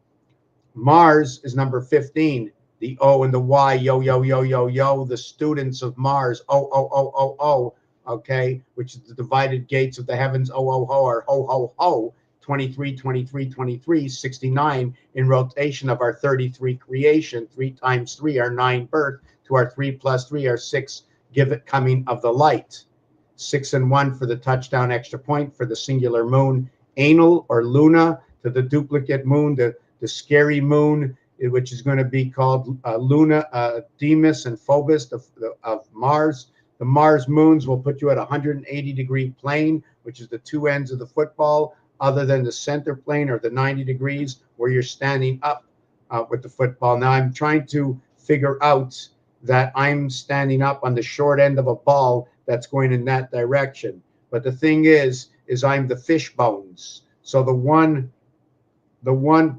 Mars is number 15. The O and the Y, yo, yo, yo, yo, yo, the students of Mars, O, O, O, O, O, okay, which is the divided gates of the heavens, O, O, Ho, or Ho, Ho, Ho, 23, 23, 23, 69 in rotation of our 33 creation. 3 times 3 are 9 birth, to our 3 plus 3 are 6, give it coming of the light. 6 and 1 for the touchdown extra point for the singular moon. Anal or Luna to the duplicate moon, the scary moon, which is going to be called Luna, Deimos, and Phobos of Mars. The Mars moons will put you at a 180-degree plane, which is the 2 ends of the football, other than the center plane or the 90 degrees where you're standing up with the football. Now I'm trying to figure out that I'm standing up on the short end of a ball that's going in that direction. But the thing is I'm the fish bones. So the one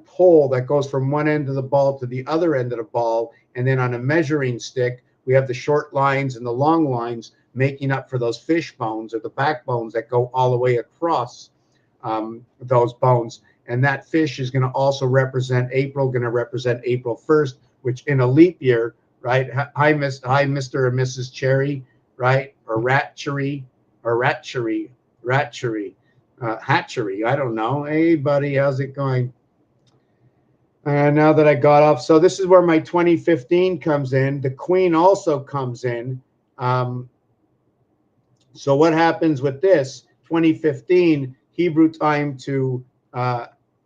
pole that goes from one end of the ball to the other end of the ball, and then on a measuring stick, we have the short lines and the long lines making up for those fish bones or the backbones that go all the way across those bones. And that fish is going to also represent April, going to represent April 1st, which in a leap year, right? Hi, Mr. and Mrs. Cherry, right? Or Ratchery, Hatchery. I don't know. Hey, buddy, how's it going? Now that I got off. So this is where my 2015 comes in. The Queen also comes in. So what happens with this? 2015, Hebrew time to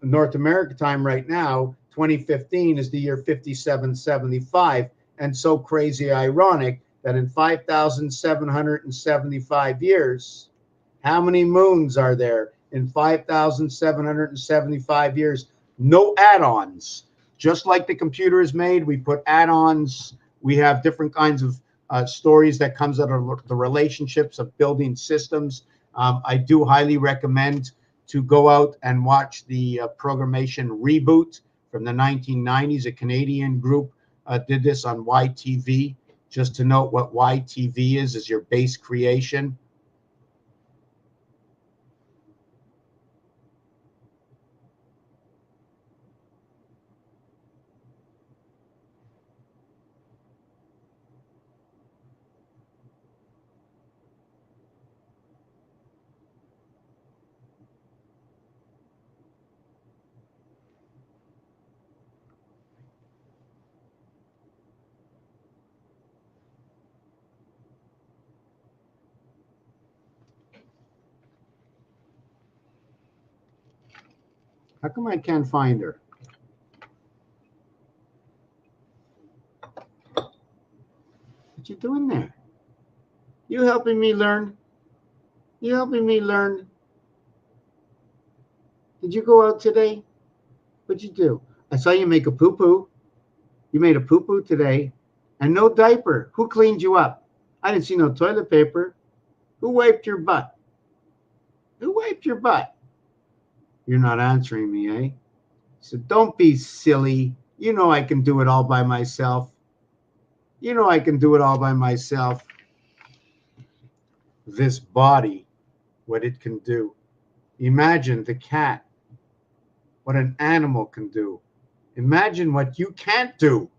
North America time right now, 2015 is the year 5775. And so crazy ironic that in 5,775 years, how many moons are there? In 5,775 years, no add-ons. Just like the computer is made, we put add-ons. We have different kinds of stories that comes out of the relationships of building systems. I do highly recommend to go out and watch the Programmation Reboot from the 1990s. A Canadian group did this on YTV. Just to note what YTV is your base creation. How come I can't find her? What you doing there? You helping me learn? You helping me learn? Did you go out today? What'd you do? I saw you make a poo-poo. You made a poo-poo today. And no diaper. Who cleaned you up? I didn't see no toilet paper. Who wiped your butt? Who wiped your butt? You're not answering me, eh? So don't be silly. You know I can do it all by myself. You know I can do it all by myself. This body, what it can do. Imagine the cat, what an animal can do. Imagine what you can't do.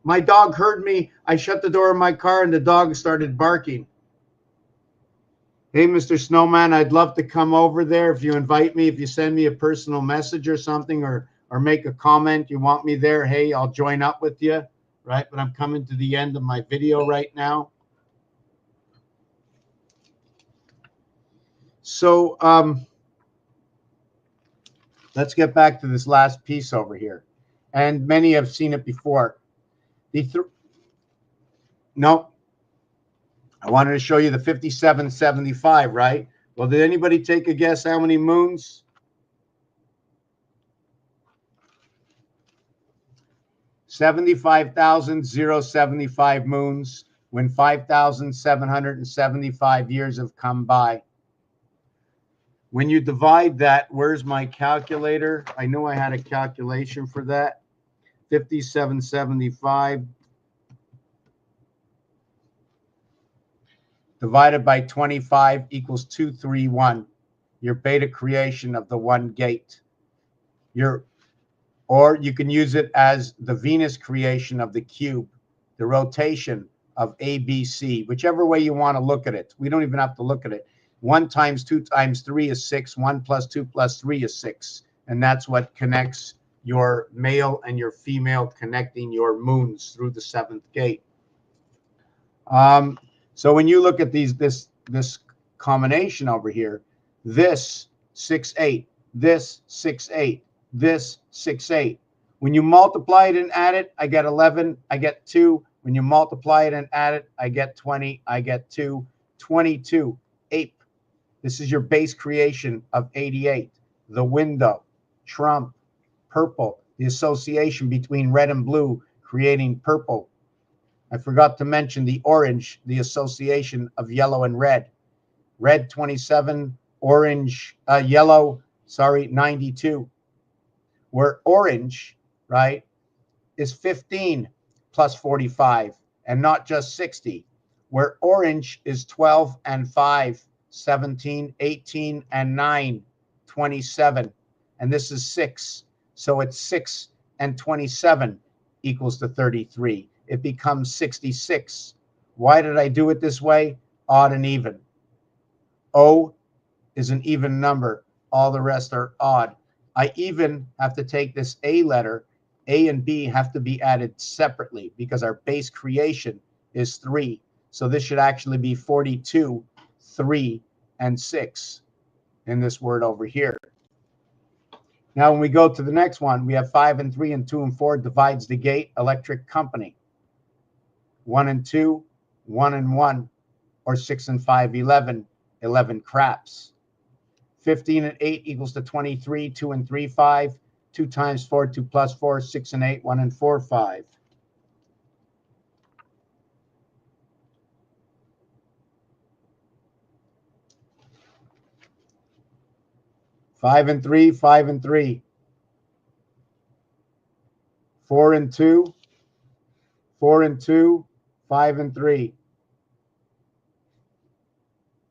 My dog heard me. I shut the door of my car and the dog started barking. Hey, Mr. Snowman, I'd love to come over there if you invite me, if you send me a personal message or something, or make a comment. You want me there? Hey, I'll join up with you, right? But I'm coming to the end of my video right now. So let's get back to this last piece over here. And many have seen it before. No, I wanted to show you the 5775, right? Well, did anybody take a guess how many moons? 75,075 moons when 5,775 years have come by. When you divide that, where's my calculator? I know I had a calculation for that. 5775 divided by 25 equals 231. Your beta creation of the one gate. Or you can use it as the Venus creation of the cube, the rotation of ABC, whichever way you want to look at it. We don't even have to look at it. 1 times 2 times 3 is 6. 1 plus 2 plus 3 is 6. And that's what connects your male and your female, connecting your moons through the 7th gate. So when you look at this combination over here, this 6-8, this 6-8, this 6-8. When you multiply it and add it, I get 11, I get 2. When you multiply it and add it, I get 20, I get 2. 22, ape. This is your base creation of 88. The window, Trump, purple, the association between red and blue, creating purple. I forgot to mention the orange, the association of yellow and red. Red 27, orange, yellow, 92. Where orange, right, is 15 plus 45 and not just 60. Where orange is 12 and 5, 17, 18 and 9, 27. and this is 6. So it's 6 and 27 equals to 33. It becomes 66. Why did I do it this way? Odd and even. O is an even number. All the rest are odd. I even have to take this A letter. A and B have to be added separately because our base creation is 3. So this should actually be 42, 3, and 6 in this word over here. Now, when we go to the next one, we have 5 and 3 and 2 and 4 divides the gate, electric company. 1 and 2, 1 and 1, or 6 and 5, 11, 11 craps. 15 and 8 equals to 23, 2 and 3, 5. 2 times 4, 2 plus 4, 6 and 8, 1 and 4, 5. Five and 3, 5 and 3. 4 and 2, 4 and 2, 5 and 3.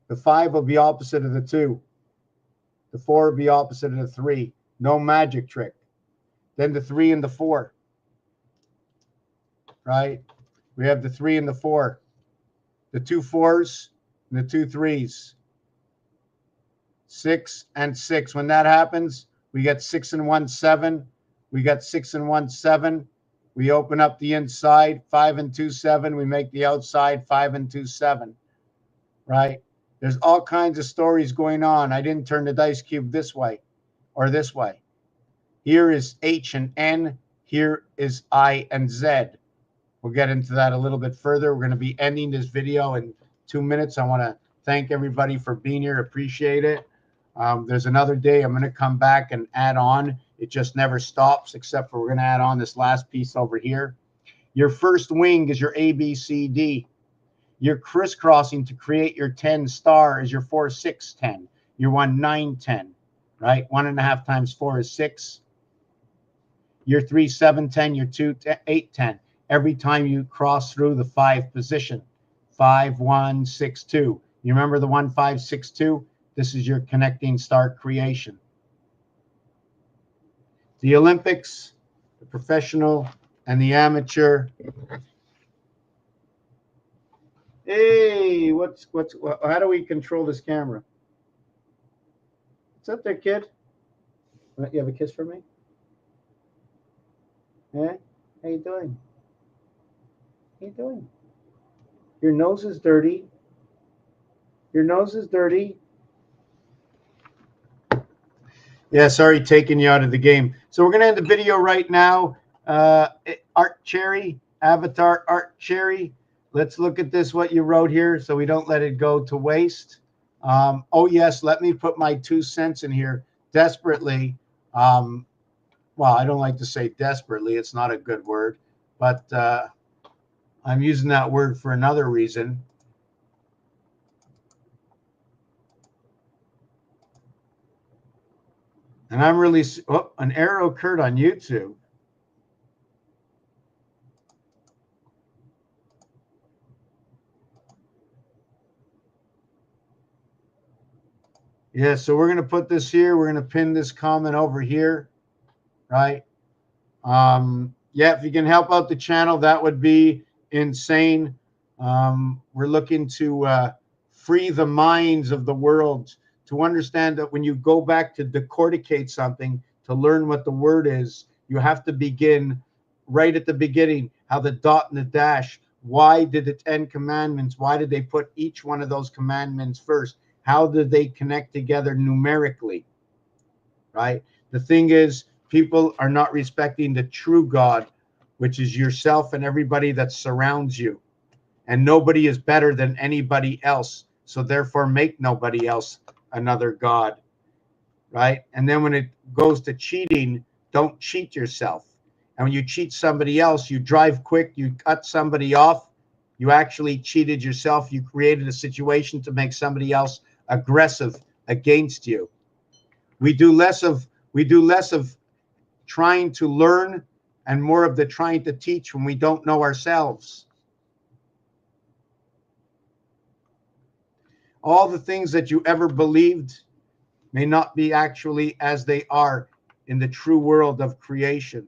The 5 will be opposite of the 2. The 4 will be opposite of the 3. No magic trick. Then the 3 and the 4. Right? We have the 3 and the 4. The 2 4s and the 2 3s. 6 and 6. When that happens, we get 6 and 1, 7. We got 6 and 1, 7. We open up the inside, 5 and 2, 7. We make the outside 5 and 2, 7. Right? There's all kinds of stories going on. I didn't turn the dice cube this way or this way. Here is H and N. Here is I and Z. We'll get into that a little bit further. We're going to be ending this video in 2 minutes. I want to thank everybody for being here. Appreciate it. There's another day I'm going to come back and add on. It just never stops, except for we're going to add on this last piece over here. Your first wing is your A, B, C, D. Your crisscrossing to create your 10 star is your 4, 6, 10. Your 1, 9, 10. Right? 1.5 times 4 is 6. Your 3, 7, 10. Your 2, 8, 10. Every time you cross through the 5 position. 5, 1, 6, 2. You remember the 1, 5, 6, 2? This is your connecting star creation. The Olympics, the professional, and the amateur. Hey, how do we control this camera? What's up there, kid? You have a kiss for me? Yeah? How you doing? How you doing? Your nose is dirty. Your nose is dirty. Yeah, sorry, taking you out of the game. So we're going to end the video right now. Art Cherry, Avatar Art Cherry. Let's look at this, what you wrote here, so we don't let it go to waste. Oh, yes, let me put my 2 cents in here. Desperately. Well, I don't like to say desperately. It's not a good word. But I'm using that word for another reason. And I'm really, oh, an error occurred on YouTube. Yeah, so we're going to put this here. We're going to pin this comment over here, right? Yeah, if you can help out the channel, that would be insane. We're looking to free the minds of the world to understand that when you go back to decordicate something, to learn what the word is, you have to begin right at the beginning, how the dot and the dash, why did the 10 commandments, why did they put each one of those commandments first? How did they connect together numerically, right? The thing is, people are not respecting the true God, which is yourself and everybody that surrounds you. And nobody is better than anybody else. So therefore, make nobody else another God, right? And then when it goes to cheating, don't cheat yourself. And when you cheat somebody else, you drive quick, you cut somebody off, you actually cheated yourself. You created a situation to make somebody else aggressive against you. We do less of trying to learn and more of the trying to teach when we don't know ourselves. All the things that you ever believed may not be actually as they are. in the true world of creation.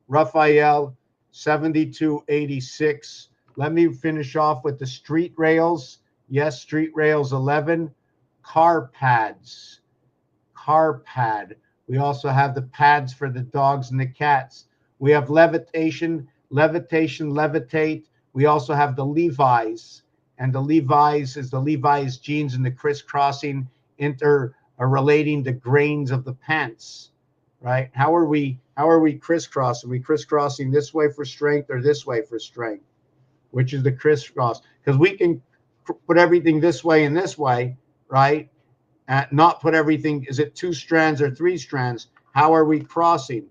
Raphael, 7286. Let me finish off with the street rails. Yes, street rails 11. Car pads. Car pad. We also have the pads for the dogs and the cats. We have levitation, levitation, levitate. We also have the Levi's. And the Levi's is the Levi's jeans and the crisscrossing relating the grains of the pants, right? How are we crisscrossing? Are we crisscrossing this way for strength or this way for strength? Which is the crisscross? Because we can put everything this way and this way, right? Not put everything, is it 2 strands or 3 strands? How are we crossing?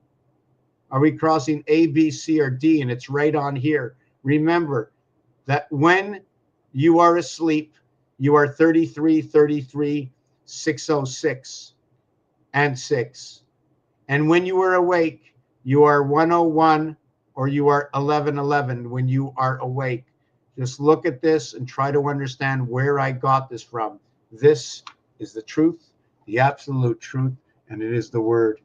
Are we crossing A, B, C, or D? And it's right on here. Remember that when you are asleep, you are 33, 33, 606, and 6. And when you are awake, you are 101 or you are 1111 when you are awake. Just look at this and try to understand where I got this from. This is the truth, the absolute truth, and it is the word.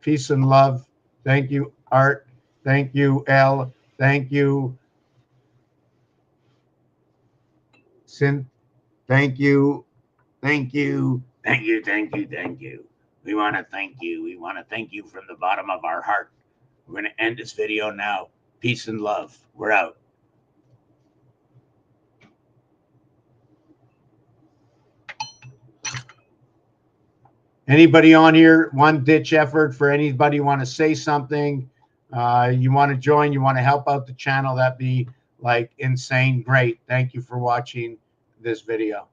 Peace and love. Thank you, Art. Thank you, Elle. Thank you, Synth. Thank you. Thank you. Thank you. Thank you. Thank you. We want to thank you. We want to thank you from the bottom of our heart. We're going to end this video now. Peace and love. We're out. Anybody on here, one ditch effort for anybody want to say something, you want to join, you want to help out the channel, that'd be like insane. Great. Thank you for watching this video.